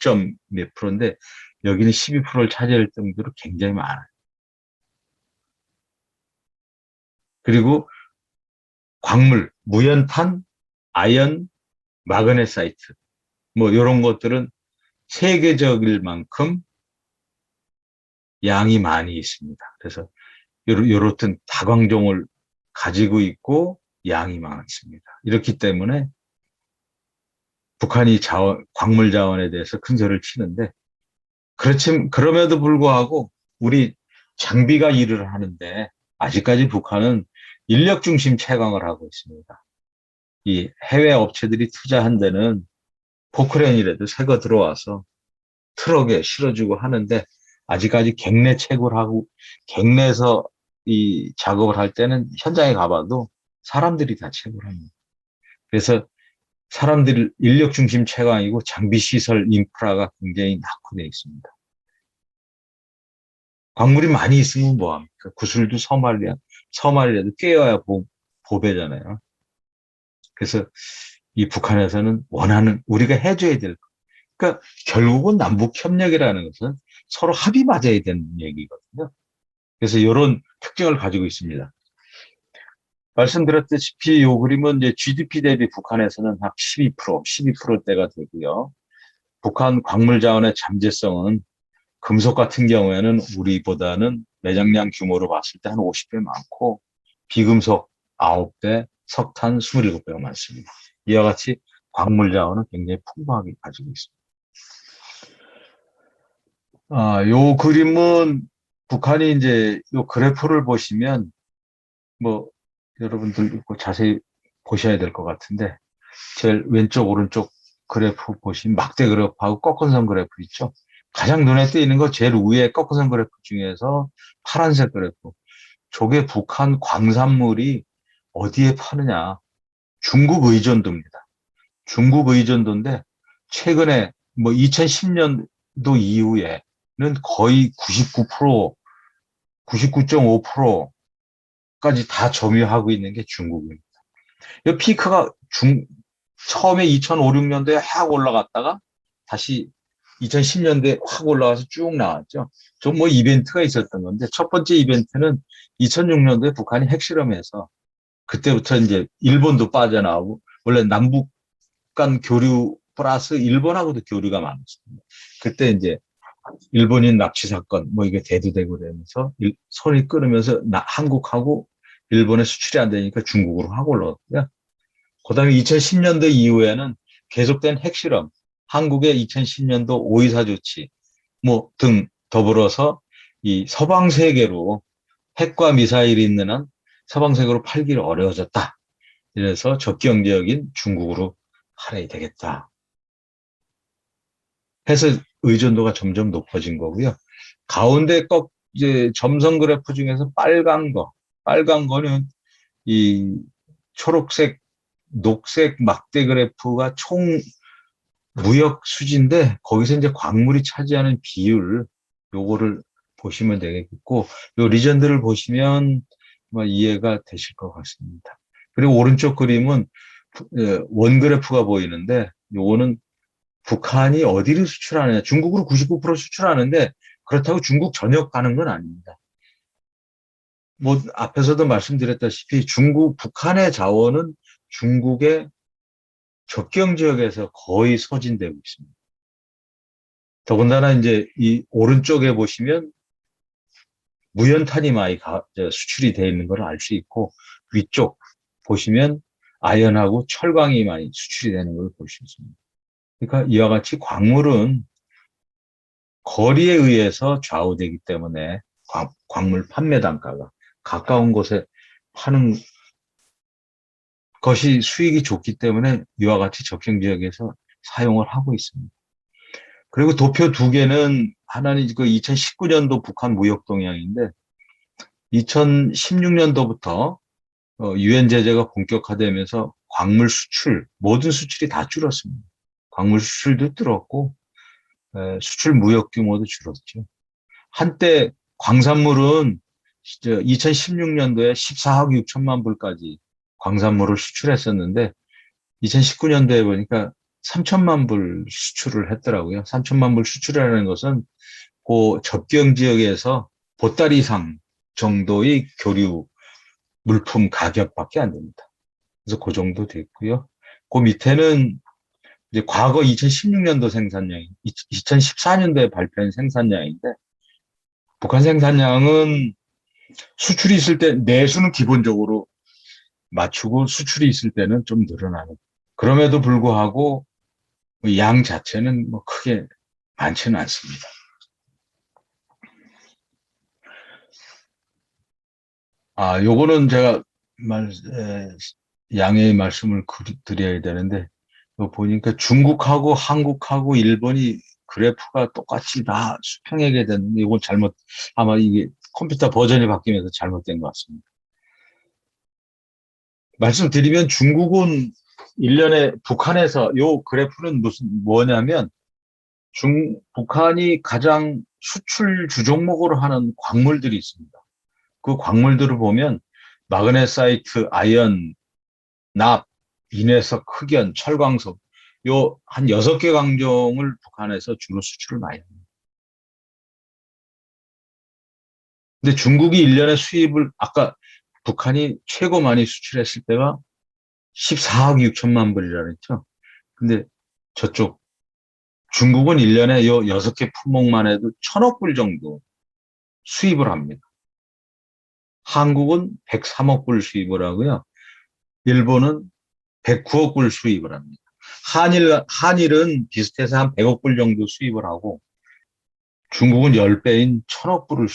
몇 프로인데 여기는 12%를 차지할 정도로 굉장히 많아요. 그리고 광물, 무연탄, 아연, 마그네사이트 뭐 이런 것들은 세계적일 만큼 양이 많이 있습니다. 그래서 요렇든 다광종을 가지고 있고 양이 많습니다. 이렇기 때문에 북한이 광물 자원에 대해서 큰 소리를 치는데 그럼에도 불구하고 우리 장비가 일을 하는데 아직까지 북한은 인력 중심 채광을 하고 있습니다. 이 해외 업체들이 투자한 데는 포크레인이라도 새 거 들어와서 트럭에 실어주고 하는데 아직까지 갱내 채굴하고 갱내에서 이 작업을 할 때는 현장에 가봐도 사람들이 다 채굴 합니다. 그래서 사람들 인력 중심 채광이고 장비 시설 인프라가 굉장히 낙후되어 있습니다. 광물이 많이 있으면 뭐합니까? 구슬도 서말이라도 꿰어야 보배잖아요. 그래서 이 북한에서는 원하는, 우리가 해줘야 될 거. 그러니까 결국은 남북 협력이라는 것은 서로 합이 맞아야 되는 얘기거든요. 그래서 이런 특징을 가지고 있습니다. 말씀드렸다시피 이 그림은 이제 GDP 대비 북한에서는 약 12%대가 되고요. 북한 광물 자원의 잠재성은 금속 같은 경우에는 우리보다는 매장량 규모로 봤을 때 한 50배 많고, 비금속 9배, 석탄 27배가 많습니다. 이와 같이 광물 자원은 굉장히 풍부하게 가지고 있습니다. 요 그림은 북한이 이제 요 그래프를 보시면 뭐 여러분들 이거 자세히 보셔야 될 것 같은데, 제일 왼쪽 오른쪽 그래프 보시면 막대 그래프하고 꺾은선 그래프 있죠. 가장 눈에 띄는 거 제일 위에 꺾은선 그래프 중에서 파란색 그래프. 저게 북한 광산물이 어디에 파느냐. 중국 의존도입니다. 중국 의존도인데 최근에 뭐 2010년도 이후에는 거의 99%, 99.5%까지 다 점유하고 있는 게 중국입니다. 이 피크가 처음에 2005, 6년도에 확 올라갔다가 다시 2010년대에 확 올라가서 쭉 나왔죠. 좀 뭐 이벤트가 있었던 건데, 첫 번째 이벤트는 2006년도에 북한이 핵실험해서 그때부터 이제 일본도 빠져나오고, 원래 남북 간 교류 플러스 일본하고도 교류가 많았습니다. 그때 이제 일본인 납치 사건 뭐 이게 대두되고 되면서 손이 끊으면서 한국하고 일본에 수출이 안 되니까 중국으로 하고 올라갔고요. 그다음에 2010년도 이후에는 계속된 핵실험, 한국의 2010년도 5.24 조치 뭐 등 더불어서 이 서방 세계로 핵과 미사일이 있는 한 서방 세계로 팔기를 어려워졌다. 이래서 접경 지역인 중국으로 팔아야 되겠다 해서 의존도가 점점 높아진 거고요. 가운데 이제 점선 그래프 중에서 빨간 거는 이 초록색, 녹색 막대 그래프가 총 무역 수지인데, 거기서 이제 광물이 차지하는 비율, 요거를 보시면 되겠고, 요 리전들을 보시면 이해가 되실 것 같습니다. 그리고 오른쪽 그림은 원 그래프가 보이는데, 요거는 북한이 어디를 수출하느냐. 중국으로 99% 수출하는데, 그렇다고 중국 전역 가는 건 아닙니다. 뭐 앞에서도 말씀드렸다시피 북한의 자원은 중국의 접경 지역에서 거의 소진되고 있습니다. 더군다나 이제 이 오른쪽에 보시면 무연탄이 많이 수출이 되어 있는 걸 알 수 있고, 위쪽 보시면 아연하고 철광이 많이 수출이 되는 걸 볼 수 있습니다. 그러니까 이와 같이 광물은 거리에 의해서 좌우되기 때문에 광물 판매 단가가 가까운 곳에 파는 것이 수익이 좋기 때문에 이와 같이 접경 지역에서 사용을 하고 있습니다. 그리고 도표 두 개는, 하나는 그 2019년도 북한 무역 동향인데, 2016년도부터 유엔 제재가 본격화되면서 광물 수출, 모든 수출이 다 줄었습니다. 광물 수출도 줄었고 수출 무역 규모도 줄었죠. 한때 광산물은 2016년도에 14억 6천만 불까지 광산물을 수출했었는데 2019년도에 보니까 3천만 불 수출을 했더라고요. 3천만 불 수출이라는 것은 그 접경 지역에서 보따리 이상 정도의 교류 물품 가격밖에 안 됩니다. 그래서 그 정도 됐고요. 그 밑에는 이제 과거 2016년도 생산량이 2014년도에 발표한 생산량인데, 북한 생산량은 수출이 있을 때 내수는 기본적으로 맞추고 수출이 있을 때는 좀 늘어나는. 그럼에도 불구하고 양 자체는 뭐 크게 많지는 않습니다. 요거는 제가 양해의 말씀을 드려야 되는데, 보니까 중국하고 한국하고 일본이 그래프가 똑같이 다 수평하게 됐는데, 이건 아마 이게 컴퓨터 버전이 바뀌면서 잘못된 것 같습니다. 말씀드리면 중국은 1년에 북한에서 요 그래프는 뭐냐면 북한이 가장 수출 주종목으로 하는 광물들이 있습니다. 그 광물들을 보면 마그네사이트, 아연, 납, 인해석, 흑연, 철광석 요 한 6개 강종을 북한에서 주로 수출을 많이 합니다. 근데 중국이 1년에 수입을 아까 북한이 최고 많이 수출했을 때가 14억 6천만 불이라 그랬죠. 근데 저쪽 중국은 1년에 요 6개 품목만 해도 1,000억 불 정도 수입을 합니다. 한국은 103억 불 수입을 하고요. 일본은 109억 불 수입을 합니다. 한일은 비슷해서 한 100억 불 정도 수입을 하고 중국은 10배인 1,000억 불을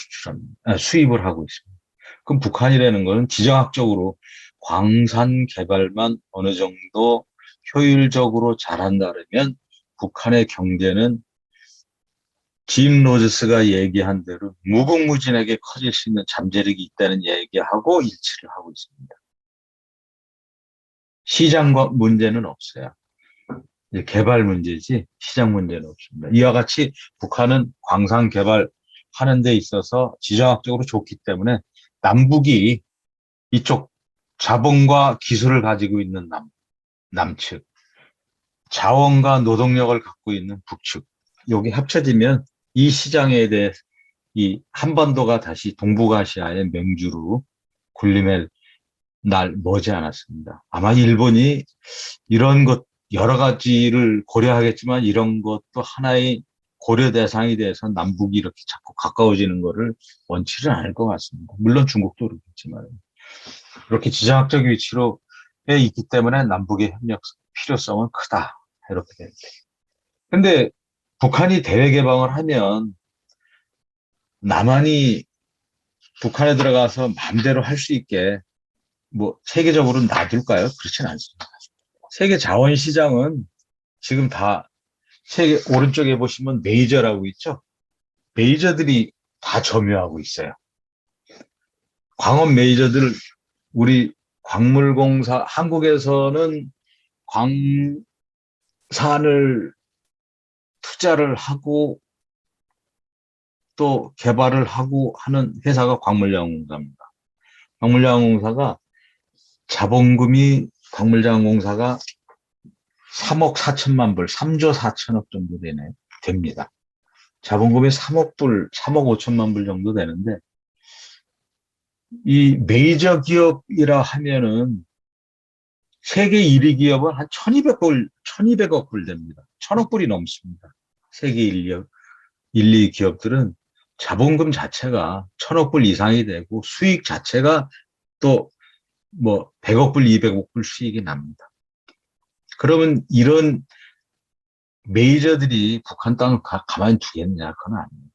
수입을 하고 있습니다. 그럼 북한이라는 것은 지정학적으로 광산 개발만 어느 정도 효율적으로 잘한다면 북한의 경제는 짐 로저스가 얘기한 대로 무궁무진하게 커질 수 있는 잠재력이 있다는 얘기하고 일치를 하고 있습니다. 시장 문제는 없어요. 이제 개발 문제지 시장 문제는 없습니다. 이와 같이 북한은 광산 개발하는 데 있어서 지정학적으로 좋기 때문에 남북이 이쪽 자본과 기술을 가지고 있는 남측, 자원과 노동력을 갖고 있는 북측, 여기 합쳐지면 이 시장에 대해 이 한반도가 다시 동북아시아의 맹주로 군림의 날 머지 않았습니다. 아마 일본이 이런 것 여러 가지를 고려하겠지만 이런 것도 하나의 고려 대상이 돼서 남북이 이렇게 자꾸 가까워지는 것을 원치는 않을 것 같습니다. 물론 중국도 그렇겠지만 이렇게 지정학적 위치로 있기 때문에 남북의 협력 필요성은 크다 이렇게 됩니다. 근데 북한이 대외 개방을 하면 남한이 북한에 들어가서 마음대로 할 수 있게 뭐 세계적으로 놔둘까요? 그렇지는 않습니다. 세계 자원시장은 지금 다 세계 오른쪽에 보시면 메이저라고 있죠. 메이저들이 다 점유하고 있어요. 광업 메이저들 우리 광물공사 한국에서는 광산을 투자를 하고 또 개발을 하고 하는 회사가 광물자원공사입니다. 광물자원공사가 자본금이 광물자원공사가 3억 4천만 불, 3조 4천억 정도 됩니다. 자본금이 3억 불, 3억 5천만 불 정도 되는데 이 메이저 기업이라 하면은 세계 1위 기업은 한 1200억 불 됩니다. 1000억 불이 넘습니다. 세계 1위, 2 기업들은 자본금 자체가 1000억 불 이상이 되고 수익 자체가 또 뭐 100억 불, 200억 불 수익이 납니다. 그러면 이런 메이저들이 북한 땅을 가만히 두겠냐? 그건 아닙니다.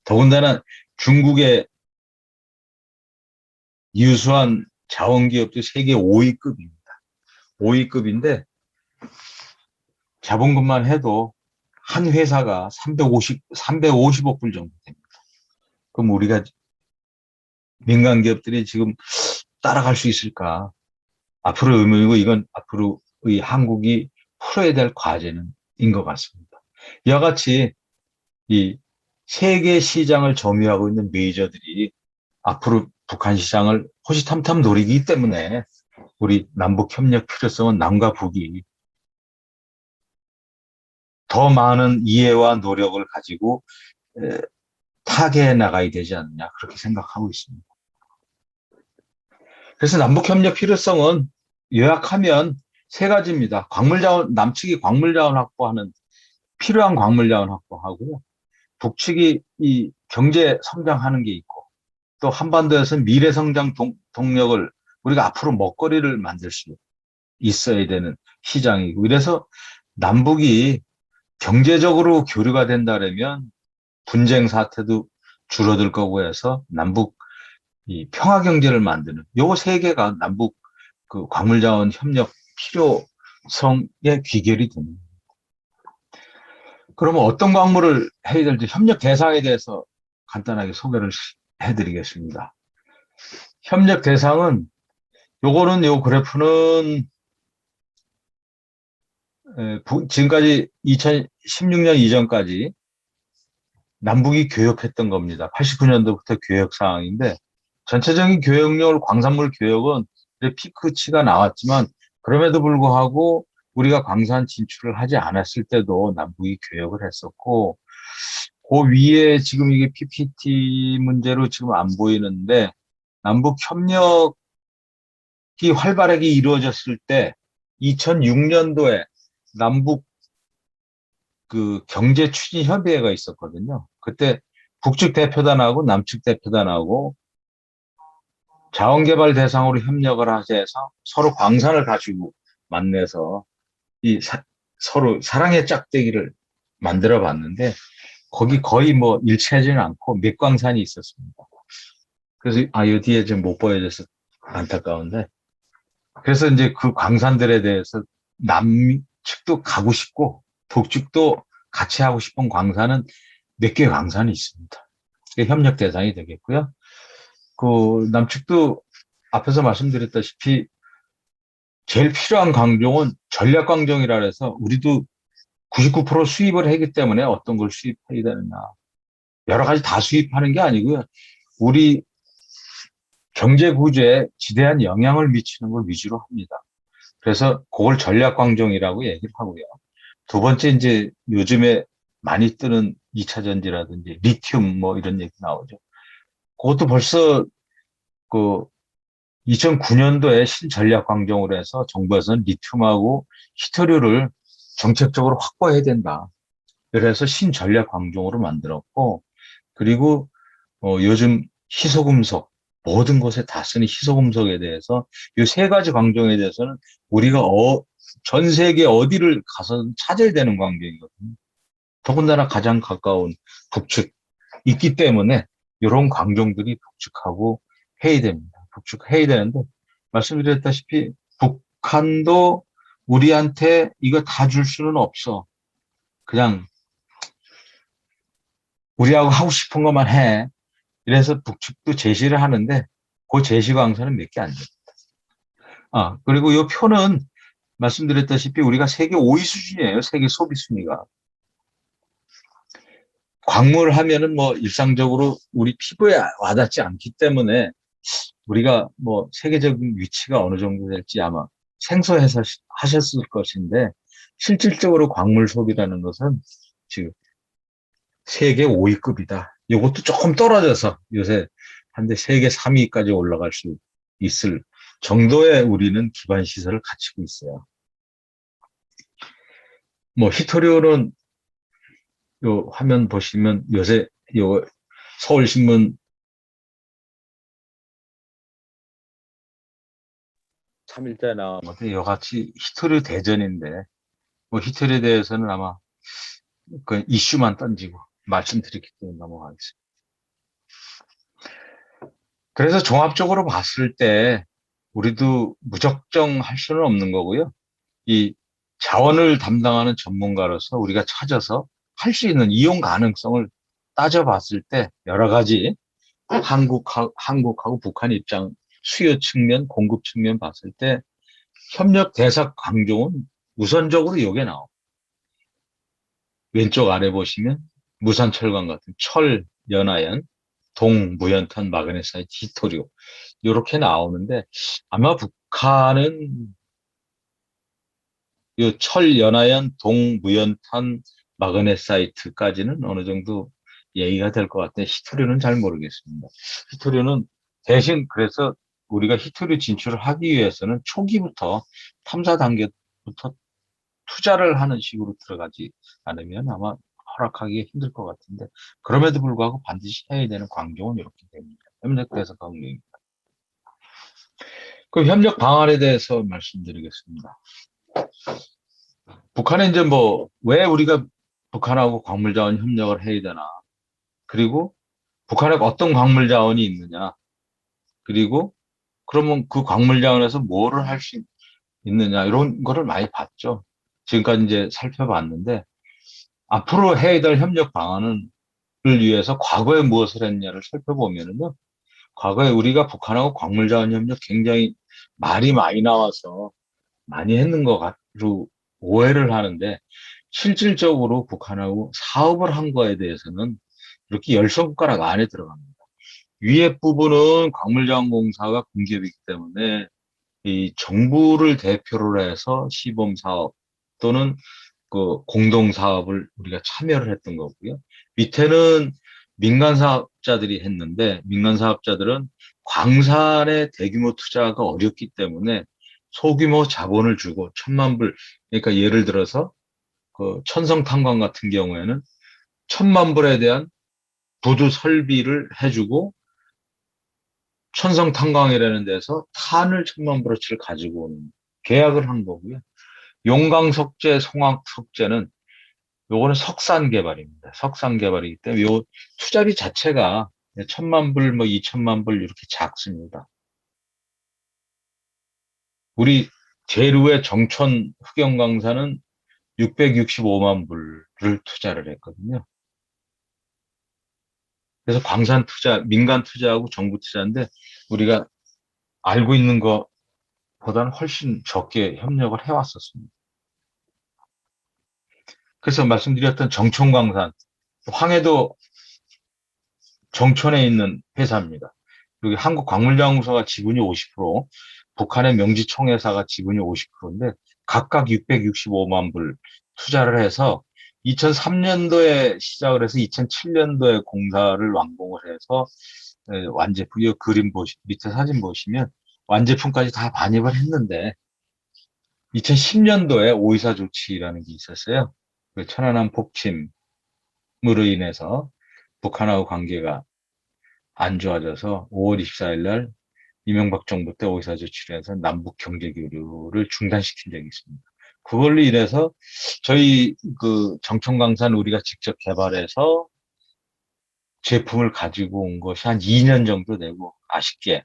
더군다나 중국의 유수한 자원기업도 세계 5위급입니다. 5위급인데 자본금만 해도 한 회사가 350억 불 정도 됩니다. 그럼 우리가 민간 기업들이 지금 따라갈 수 있을까? 앞으로 의문이고 이건 앞으로의 한국이 풀어야 될 과제는 인 것 같습니다. 이와 같이 이 세계 시장을 점유하고 있는 메이저들이 앞으로 북한 시장을 호시탐탐 노리기 때문에 우리 남북 협력 필요성은 남과 북이 더 많은 이해와 노력을 가지고 타개해 나가야 되지 않느냐 그렇게 생각하고 있습니다. 그래서 남북 협력 필요성은 요약하면 세 가지입니다. 광물자원, 남측이 광물자원 확보하는 필요한 광물자원 확보하고요. 북측이 이 경제 성장하는 게 있고 또 한반도에서 미래 성장 동력을 우리가 앞으로 먹거리를 만들 수 있어야 되는 시장이고 이래서 남북이 경제적으로 교류가 된다면 분쟁 사태도 줄어들 거고 해서 남북 이 평화 경제를 만드는 요 세 개가 남북 그 광물자원 협력 필요성의 귀결이 됩니다. 그러면 어떤 광물을 해야 될지 협력 대상에 대해서 간단하게 소개를 해드리겠습니다. 협력 대상은 요거는 요 그래프는 지금까지 2016년 이전까지 남북이 교역했던 겁니다. 89년도부터 교역 상황인데 전체적인 교역률 광산물 교역은 이제 피크치가 나왔지만 그럼에도 불구하고 우리가 광산 진출을 하지 않았을 때도 남북이 교역을 했었고 그 위에 지금 이게 PPT 문제로 지금 안 보이는데 남북 협력이 활발하게 이루어졌을 때 2006년도에 남북 그 경제 추진 협의회가 있었거든요. 그때 북측 대표단하고 남측 대표단하고 자원개발 대상으로 협력을 하셔서 서로 광산을 가지고 만나서 서로 사랑의 짝대기를 만들어 봤는데 거기 거의 뭐 일치하지는 않고 맥광산이 있었습니다. 그래서 이 뒤에 지금 못 보여줘서 안타까운데 그래서 이제 그 광산들에 대해서 남측도 가고 싶고 북측도 같이 하고 싶은 광산은 몇 개의 광산이 있습니다. 그게 협력 대상이 되겠고요. 그 남측도 앞에서 말씀드렸다시피 제일 필요한 광종은 전략 광종이라 해서 우리도 99% 수입을 하기 때문에 어떤 걸 수입해야 되느냐. 여러 가지 다 수입하는 게 아니고요. 우리 경제 구조에 지대한 영향을 미치는 걸 위주로 합니다. 그래서 그걸 전략 광종이라고 얘기를 하고요. 두 번째 이제 요즘에 많이 뜨는 2차 전지라든지 리튬 뭐 이런 얘기 나오죠. 그것도 벌써 그 2009년도에 신전략 광종으로 해서 정부에서는 리튬하고 히토류를 정책적으로 확보해야 된다. 그래서 신전략 광종으로 만들었고 그리고 요즘 희소금속 모든 곳에 다 쓰는 희소금속에 대해서 이 세 가지 광종에 대해서는 우리가 전 세계 어디를 가서 찾아야 되는 광종이거든요. 더군다나 가장 가까운 북측 있기 때문에 이런 광종들이 북측하고 해야 됩니다. 북측해야 되는데 말씀드렸다시피 북한도 우리한테 이거 다 줄 수는 없어. 그냥 우리하고 하고 싶은 것만 해. 이래서 북측도 제시를 하는데 그 제시 광선은 몇 개 안 됩니다. 그리고 이 표는 말씀드렸다시피 우리가 세계 5위 수준이에요. 세계 소비 순위가. 광물 하면은 뭐 일상적으로 우리 피부에 와닿지 않기 때문에 우리가 뭐 세계적인 위치가 어느 정도 될지 아마 생소해서 하셨을 것인데 실질적으로 광물 소비라는 것은 지금 세계 5위급이다. 이것도 조금 떨어져서 요새 한데 세계 3위까지 올라갈 수 있을 정도의 우리는 기반 시설을 갖추고 있어요. 뭐 히토류는 요 화면 보시면 요새 요 서울신문 3일째 나온 것도 이같이 히토류 대전인데 뭐 히토류에 대해서는 아마 그 이슈만 던지고 말씀드렸기 때문에 넘어가겠습니다. 그래서 종합적으로 봤을 때 우리도 무적정 할 수는 없는 거고요. 이 자원을 담당하는 전문가로서 우리가 찾아서 할 수 있는 이용 가능성을 따져봤을 때 여러 가지 한국하고 북한 입장 수요 측면, 공급 측면 봤을 때 협력 대사 강종은 우선적으로 이게 나옵니다. 왼쪽 아래 보시면 무산철강 같은 철, 연화연, 동, 무연탄, 마그네사이트, 히토류 이렇게 나오는데 아마 북한은 이 철, 연화연, 동, 무연탄, 마그네사이트까지는 어느 정도 얘기가 될 것 같은데 히토류는 잘 모르겠습니다. 히토류는 대신 그래서 우리가 히토류 진출을 하기 위해서는 초기부터 탐사 단계부터 투자를 하는 식으로 들어가지 않으면 아마 허락하기 힘들 것 같은데 그럼에도 불구하고 반드시 해야 되는 광종은 이렇게 됩니다. 협력대사 광종입니다. 그 협력 방안에 대해서 말씀드리겠습니다. 북한에 이제 뭐 왜 우리가 북한하고 광물 자원 협력을 해야 되나? 그리고 북한에 어떤 광물 자원이 있느냐? 그리고 그러면 그 광물 자원에서 뭐를 할 수 있느냐? 이런 거를 많이 봤죠. 지금까지 이제 살펴봤는데 앞으로 해야 될 협력 방안은 위해서 과거에 무엇을 했냐를 살펴보면은요, 과거에 우리가 북한하고 광물자원 협력 굉장히 말이 많이 나와서 많이 했는 것 같로 오해를 하는데, 실질적으로 북한하고 사업을 한 거에 대해서는 이렇게 열 손가락 안에 들어갑니다. 위에 부분은 광물자원공사가 공기업이기 때문에 이 정부를 대표로 해서 시범 사업 또는 그 공동 사업을 우리가 참여를 했던 거고요. 밑에는 민간 사업자들이 했는데, 민간 사업자들은 광산의 대규모 투자가 어렵기 때문에 소규모 자본을 주고 1,000만 불, 그러니까 예를 들어서 그 천성 탄광 같은 경우에는 1,000만 불에 대한 부두 설비를 해주고 천성 탄광이라는 데서 탄을 1,000만 불어치를 가지고 오는 계약을 한 거고요. 용광 석재, 송악 석재는 요거는 석산 개발입니다. 석산 개발이기 때문에 요 투자비 자체가 1,000만 불, 뭐 2,000만 불 이렇게 작습니다. 우리 제루의 정천 흑연광산은 665만 불을 투자를 했거든요. 그래서 광산 투자, 민간 투자하고 정부 투자인데 우리가 알고 있는 것보다는 훨씬 적게 협력을 해왔었습니다. 그래서 말씀드렸던 정촌광산, 황해도 정촌에 있는 회사입니다. 여기 한국광물자원공사가 지분이 50%, 북한의 명지총회사가 지분이 50%인데 각각 665만 불 투자를 해서 2003년도에 시작을 해서 2007년도에 공사를 완공을 해서 완제품, 이 그림 밑에 사진 보시면 완제품까지 다 반입을 했는데 2010년도에 오이사 조치라는 게 있었어요. 그 천안함 폭침으로 인해서 북한하고 관계가 안 좋아져서 5월 24일 날 이명박 정부 때 오이사 조치를 해서 남북 경제 교류를 중단시킨 적이 있습니다. 그걸로 인해서 저희 그 정청광산 우리가 직접 개발해서 제품을 가지고 온 것이 한 2년 정도 되고 아쉽게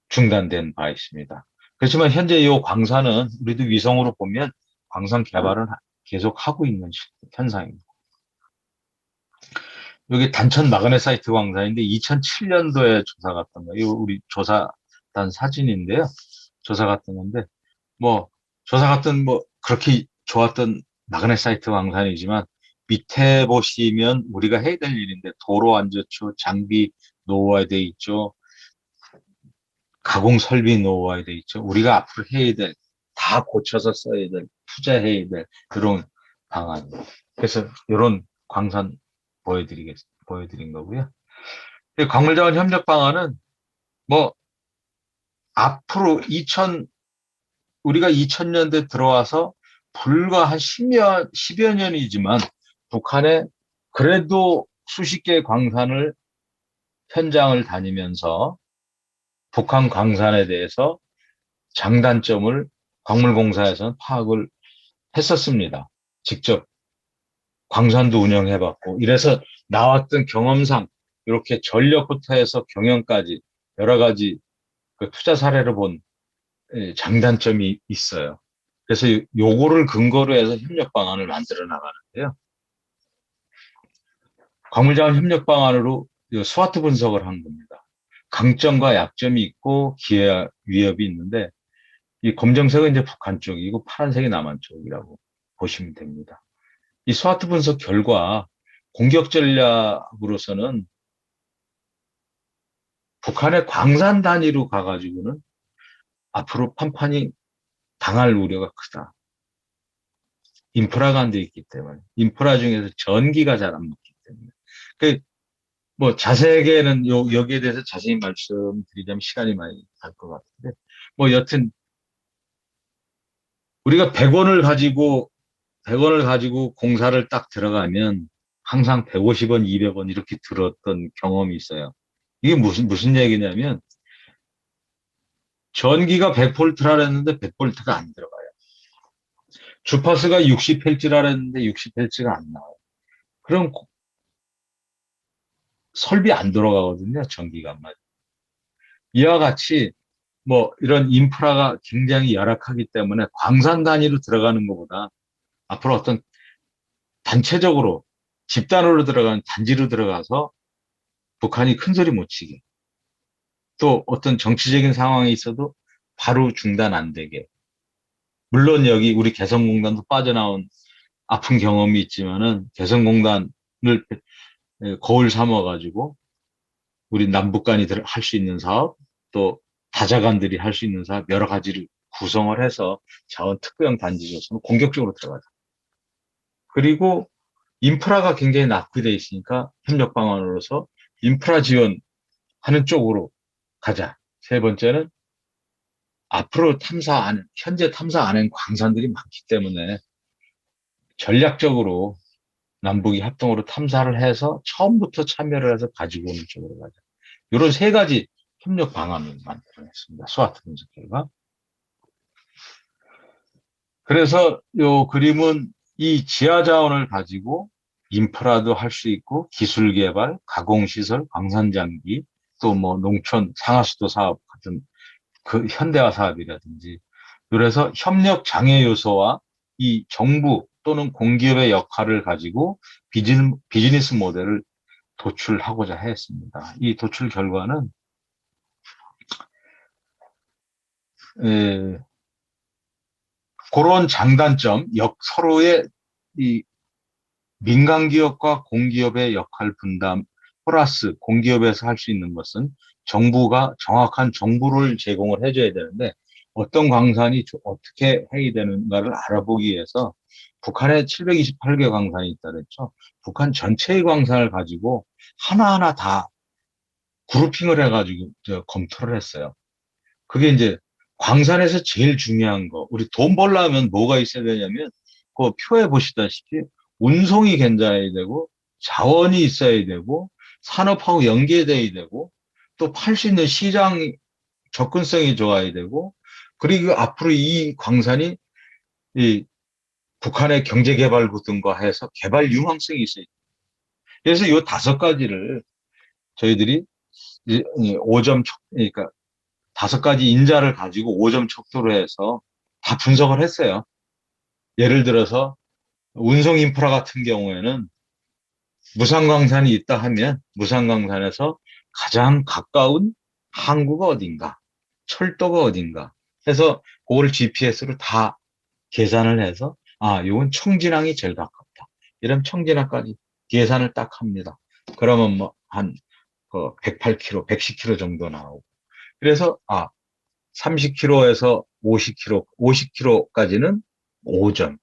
중단된 바 있습니다. 그렇지만 현재 이 광산은 우리도 위성으로 보면 광산 개발은 계속 하고 있는 현상입니다. 여기 단천 마그네사이트 광산인데 2007년도에 조사 갔던 거예요. 이거 우리 조사단 사진인데요. 조사 갔던 건데 뭐 조사 갔던 뭐 그렇게 좋았던 마그네사이트 광산이지만 밑에 보시면 우리가 해야 될 일인데 도로 안 좋죠. 장비 노후화돼 있죠. 가공 설비 노후화돼 있죠. 우리가 앞으로 해야 될, 다 고쳐서 써야 될, 투자해야 될 그런 방안입니다. 그래서 이런 광산 보여드린 거고요. 광물자원 협력 방안은 뭐 앞으로 우리가 2000년대 들어와서 불과 한 10여 년이지만 북한에 그래도 수십 개의 광산을 현장을 다니면서 북한 광산에 대해서 장단점을 광물공사에서는 파악을 했었습니다. 직접 광산도 운영해봤고 이래서 나왔던 경험상 이렇게 전력부터 해서 경영까지 여러 가지 그 투자 사례를 본 장단점이 있어요. 그래서 요거를 근거로 해서 협력 방안을 만들어 나가는데요. 광물자원 협력 방안으로 스와트 분석을 한 겁니다. 강점과 약점이 있고 기회와 위협이 있는데 이 검정색은 이제 북한 쪽이고 파란색이 남한 쪽이라고 보시면 됩니다. 이 스와트 분석 결과 공격 전략으로서는 북한의 광산 단위로 가가지고는 앞으로 판판이 당할 우려가 크다. 인프라가 안 돼 있기 때문에. 인프라 중에서 전기가 잘 안 먹기 때문에. 뭐 자세하게는 여기에 대해서 자세히 말씀드리자면 시간이 많이 갈 것 같은데 뭐 여튼 우리가 100원을 가지고 공사를 딱 들어가면 항상 150원, 200원 이렇게 들었던 경험이 있어요. 이게 무슨 얘기냐면 전기가 100볼트라 했는데 100볼트가 안 들어가요. 주파수가 60Hz라 했는데 60Hz가 안 나와요. 그럼 설비 안 들어가거든요. 전기가. 이와 같이 뭐 이런 인프라가 굉장히 열악하기 때문에 광산 단위로 들어가는 것보다 앞으로 어떤 단체적으로 집단으로 들어가는 단지로 들어가서 북한이 큰 소리 못 치게. 또 어떤 정치적인 상황이 있어도 바로 중단 안 되게. 물론 여기 우리 개성공단도 빠져나온 아픈 경험이 있지만은 개성공단을 거울 삼아가지고 우리 남북간이 할 수 있는 사업, 또 다자간들이 할 수 있는 사업 여러 가지를 구성을 해서 자원 특구형 단지로서는 공격적으로 들어가자. 그리고 인프라가 굉장히 낙후되어 있으니까 협력 방안으로서 인프라 지원하는 쪽으로 가자. 세 번째는 앞으로 현재 탐사 안 한 광산들이 많기 때문에 전략적으로 남북이 합동으로 탐사를 해서 처음부터 참여를 해서 가지고 오는 쪽으로 가자. 이런 세 가지 협력 방안을 만들어냈습니다. 스와트 분석 결과. 그래서 이 그림은 이 지하 자원을 가지고 인프라도 할 수 있고 기술 개발, 가공시설, 광산장비, 또 뭐 농촌 상하수도 사업 같은 그 현대화 사업이라든지 그래서 협력 장애 요소와 이 정부 또는 공기업의 역할을 가지고 비즈니스 모델을 도출하고자 했습니다. 이 도출 결과는 그런 장단점, 서로의 이 민간 기업과 공기업의 역할 분담 플러스 공기업에서 할 수 있는 것은 정부가 정확한 정보를 제공을 해줘야 되는데 어떤 광산이 어떻게 해야 되는가를 알아보기 위해서 북한에 728개 광산이 있다 그랬죠. 북한 전체의 광산을 가지고 하나하나 다 그룹핑을 해가지고 검토를 했어요. 그게 이제 광산에서 제일 중요한 거. 우리 돈 벌려면 뭐가 있어야 되냐면 그 표에 보시다시피 운송이 괜찮아야 되고 자원이 있어야 되고 산업하고 연계돼야 되고 또 팔 수 있는 시장 접근성이 좋아야 되고 그리고 앞으로 이 광산이 이 북한의 경제개발구 등과 해서 개발 융합성이 있어요. 그래서 이 다섯 가지를 저희들이 5점, 그러니까 다섯 가지 인자를 가지고 5점 척도로 해서 다 분석을 했어요. 예를 들어서 운송 인프라 같은 경우에는 무상광산이 있다 하면 무상광산에서 가장 가까운 항구가 어딘가, 철도가 어딘가 해서 그걸 GPS로 다 계산을 해서 이건 청진항이 제일 가깝다. 이런 청진항까지 계산을 딱 합니다. 그러면 뭐 한 108km, 110km 정도 나오고. 그래서 30km에서 50km, 50km까지는 5점,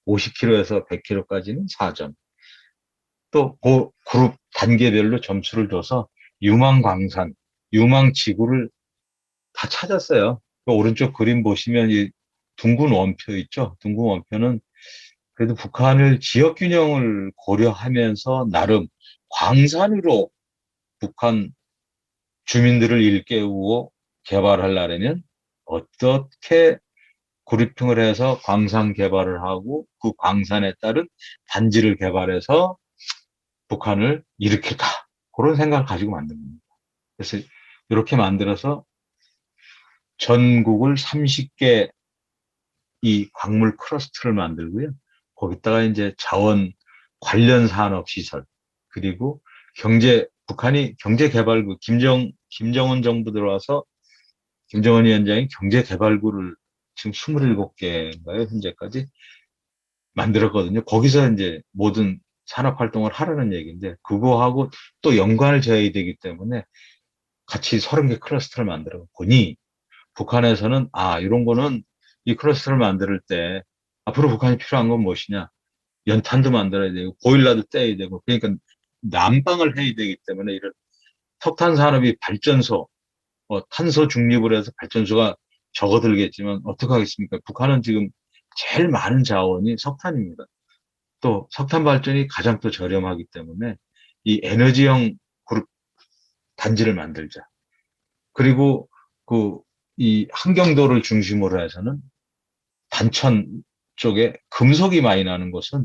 50km에서 100km까지는 4점. 또 그 그룹 단계별로 점수를 줘서 유망광산, 유망지구를 다 찾았어요. 그 오른쪽 그림 보시면 이 둥근 원표 있죠? 둥근 원표는 그래도 북한을 지역 균형을 고려하면서 나름 광산으로 북한 주민들을 일깨우고 개발하려면 어떻게 그룹핑을 해서 광산 개발을 하고 그 광산에 따른 단지를 개발해서 북한을 일으킬까? 그런 생각을 가지고 만든 겁니다. 그래서 이렇게 만들어서 전국을 30개 이 광물 클러스터를 만들고요. 거기다가 이제 자원 관련 산업 시설 그리고 북한이 경제개발구 김정은 정부 들어와서 김정은 위원장이 경제개발구를 지금 27개인가요? 현재까지 만들었거든요. 거기서 이제 모든 산업 활동을 하라는 얘기인데 그거하고 또 연관을 지어야 되기 때문에 같이 30개 클러스터를 만들어 보니 북한에서는 이런 거는 이 클러스터를 만들 때 앞으로 북한이 필요한 건 무엇이냐? 연탄도 만들어야 되고 보일러도 떼야 되고 그러니까 난방을 해야 되기 때문에 이런 석탄 산업이 발전소 탄소 중립을 해서 발전소가 적어들겠지만 어떡하겠습니까? 북한은 지금 제일 많은 자원이 석탄입니다. 또 석탄 발전이 가장 또 저렴하기 때문에 이 에너지형 그룹 단지를 만들자. 그리고 이 한경도를 중심으로 해서는 단천 쪽에 금속이 많이 나는 곳은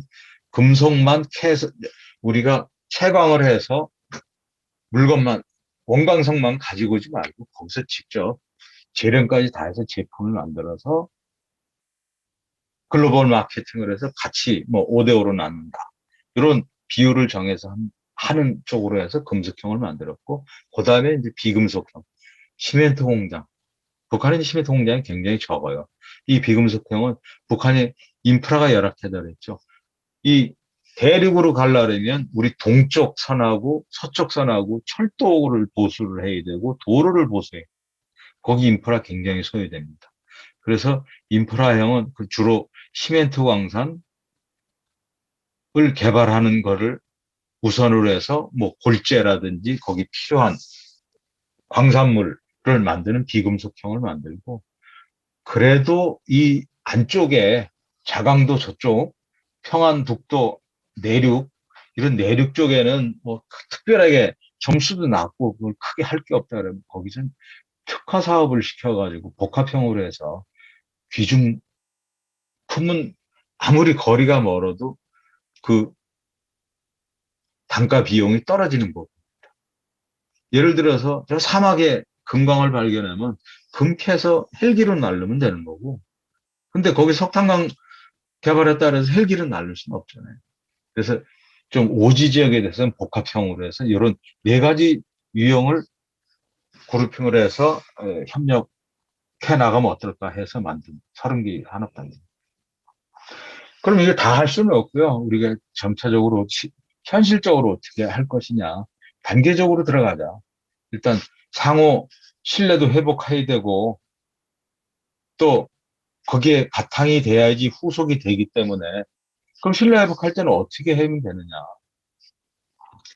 금속만 캐서 우리가 채광을 해서 물건만 원광석만 가지고 오지 말고 거기서 직접 재련까지 다 해서 제품을 만들어서 글로벌 마케팅을 해서 같이 뭐 5대5로 나눈다. 이런 비율을 정해서 하는 쪽으로 해서 금속형을 만들었고, 그 다음에 이제 비금속형, 시멘트 공장. 북한의 시멘트 공장이 굉장히 적어요. 이 비금속형은 북한의 인프라가 열악하다 그랬죠. 이 대륙으로 가려면 우리 동쪽 선하고 서쪽 선하고 철도를 보수를 해야 되고 도로를 보수해요. 거기 인프라 굉장히 소요됩니다. 그래서 인프라형은 주로 시멘트 광산을 개발하는 거를 우선으로 해서 뭐 골재라든지 거기 필요한 광산물을 만드는 비금속형을 만들고, 그래도 이 안쪽에 자강도 저쪽 평안북도 내륙 이런 내륙 쪽에는 뭐 특별하게 점수도 낮고 그걸 크게 할 게 없다 그러면 거기서 특화 사업을 시켜가지고 복합형으로 해서 귀중품은 아무리 거리가 멀어도 그 단가 비용이 떨어지는 법. 예를 들어서 저 사막에 금광을 발견하면 금 캐서 헬기로 날르면 되는 거고, 근데 거기 석탄광 개발했다 그래서 헬기로 날릴 수는 없잖아요. 그래서 좀 오지 지역에 대해서는 복합형으로 해서 이런 네 가지 유형을 그룹핑을 해서 협력해 나가면 어떨까 해서 만든 30개 산업단지. 그럼 이게 다 할 수는 없고요. 우리가 점차적으로 현실적으로 어떻게 할 것이냐. 단계적으로 들어가자. 일단 상호 신뢰도 회복해야 되고, 또 거기에 바탕이 돼야지 후속이 되기 때문에, 그럼 신뢰 회복할 때는 어떻게 하면 되느냐.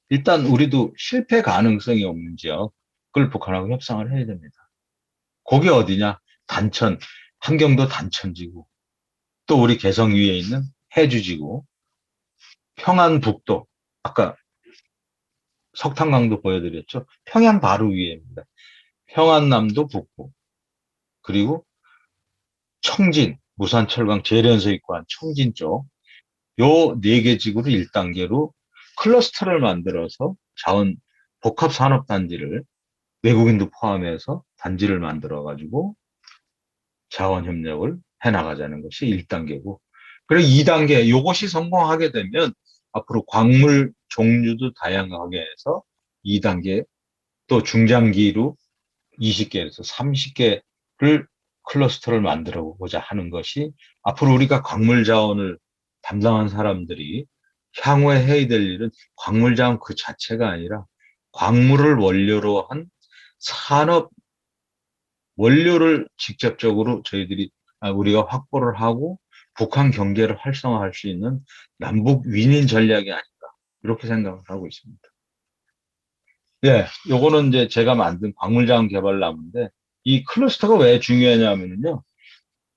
일단 우리도 실패 가능성이 없는 지역, 그걸 북한하고 협상을 해야 됩니다. 거기 어디냐? 단천, 함경도 단천지구, 또 우리 개성 위에 있는 해주지구, 평안북도, 아까 석탄강도 보여드렸죠. 평양 바로 위에입니다. 평안남도 북부, 그리고 청진, 무산철강 재련소 있고 한 청진 쪽, 요 네 개 지구를 1단계로 클러스터를 만들어서 자원 복합 산업 단지를 외국인도 포함해서 단지를 만들어 가지고 자원 협력을 해 나가자는 것이 1단계고, 그리고 2단계 요것이 성공하게 되면 앞으로 광물 종류도 다양하게 해서 2단계 또 중장기로 20개에서 30개를 클러스터를 만들어 보자 하는 것이 앞으로 우리가 광물 자원을 담당한 사람들이 향후에 해야 될 일은 광물 자원 그 자체가 아니라 광물을 원료로 한 산업 원료를 직접적으로 우리가 확보를 하고 북한 경제를 활성화할 수 있는 남북 윈윈 전략이 아닌가 이렇게 생각을 하고 있습니다. 예, 요거는 이제 제가 만든 광물자원 개발나무인데 이 클러스터가 왜 중요하냐면요.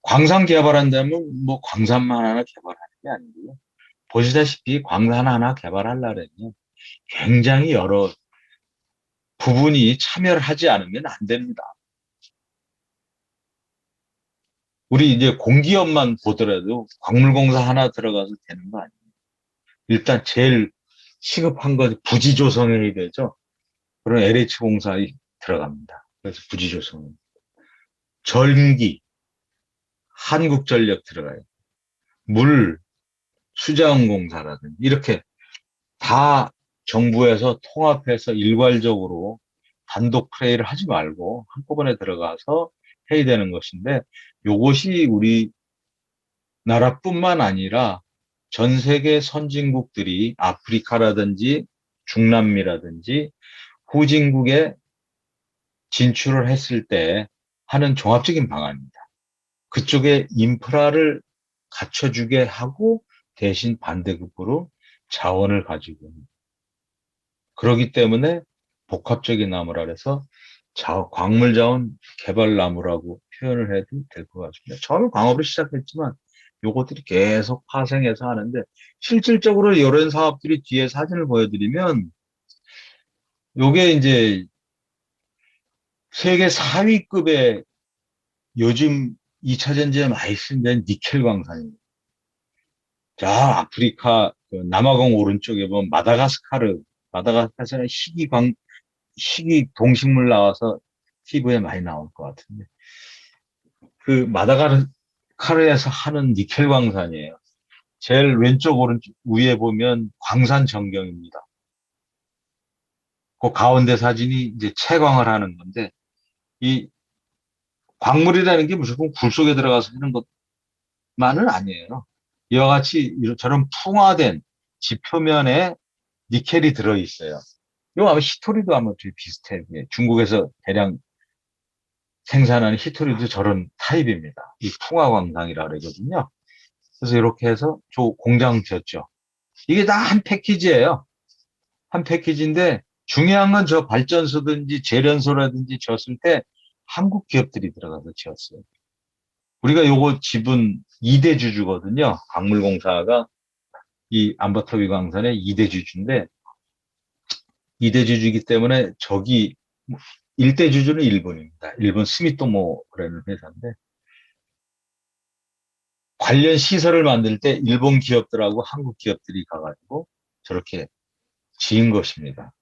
광산 개발한다면 뭐 광산만 하나 개발하는 게 아니고요. 보시다시피 광산 하나 개발하려면 굉장히 여러 부분이 참여를 하지 않으면 안 됩니다. 우리 이제 공기업만 보더라도 광물공사 하나 들어가서 되는 거 아니에요. 일단 제일 시급한 거 부지 조성해야 되죠. 그런 LH공사에 들어갑니다. 그래서 부지 조성. 전기, 한국전력 들어가요. 물, 수자원공사라든지 이렇게 다 정부에서 통합해서 일괄적으로 단독 플레이를 하지 말고 한꺼번에 들어가서 해야 되는 것인데, 이것이 우리나라뿐만 아니라 전 세계 선진국들이 아프리카라든지 중남미라든지 후진국에 진출을 했을 때 하는 종합적인 방안입니다. 그쪽에 인프라를 갖춰주게 하고 대신 반대급부로 자원을 가지고, 그러기 때문에 복합적인 나무라 그래서 광물자원 개발나무라고 표현을 해도 될 것 같습니다. 처음에 광업으로 시작했지만 요것들이 계속 파생해서 하는데, 실질적으로 이런 사업들이 뒤에 사진을 보여드리면 요게 이제 세계 4위급의 요즘 2차 전지에 많이 쓰는 니켈 광산입니다. 자, 아프리카 남아공 오른쪽에 보면 마다가스카르에는 희귀 동식물 나와서 TV에 많이 나올 것 같은데, 그 마다가스카르에서 하는 니켈 광산이에요. 제일 왼쪽 오른쪽 위에 보면 광산 전경입니다. 그 가운데 사진이 이제 채광을 하는 건데, 이 광물이라는 게 무조건 굴 속에 들어가서 하는 것만은 아니에요. 이와 같이 저런 풍화된 지표면에 니켈이 들어있어요. 이거 아마 히토리도 아마 되게 비슷해요. 예, 중국에서 대량 생산하는 히토리도 저런 타입입니다. 이 풍화광상이라 그러거든요. 그래서 이렇게 해서 저 공장 지었죠. 이게 다 한 패키지예요. 한 패키지인데 중요한 건 저 발전소든지 재련소라든지 지었을 때 한국 기업들이 들어가서 지었어요. 우리가 요거 지분 2대 주주거든요. 광물공사가 이 안바타 위광산의 2대 주주인데 2대 주주이기 때문에 저기 1대 주주는 일본입니다. 일본 스미토모라는 회사인데 관련 시설을 만들 때 일본 기업들하고 한국 기업들이 가가지고 저렇게 지은 것입니다.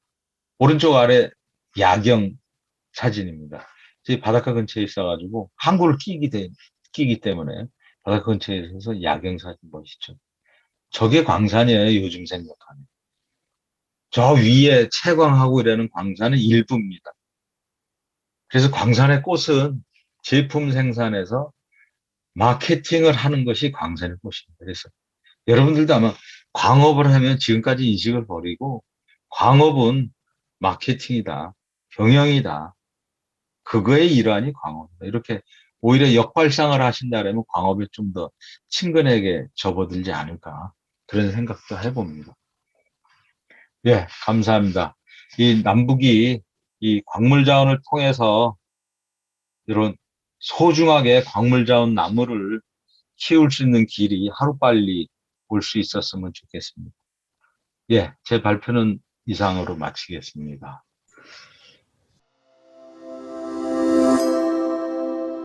오른쪽 아래 야경 사진입니다. 저희 바닷가 근처에 있어가지고 항구를 끼기 때문에 바닷가 근처에 있어서 야경 사진 보시죠. 저게 광산이에요. 요즘 생각하면. 저 위에 채광하고 이러는 광산은 일부입니다. 그래서 광산의 꽃은 제품 생산에서 마케팅을 하는 것이 광산의 꽃입니다. 그래서 여러분들도 아마 광업을 하면 지금까지 인식을 버리고 광업은 마케팅이다, 경영이다. 그거의 일환이 광업이다. 이렇게 오히려 역발상을 하신다면 광업에 좀 더 친근하게 접어들지 않을까 그런 생각도 해봅니다. 예, 감사합니다. 이 남북이 이 광물 자원을 통해서 이런 소중하게 광물 자원 나무를 키울 수 있는 길이 하루빨리 올 수 있었으면 좋겠습니다. 예, 제 발표는 이상으로 마치겠습니다.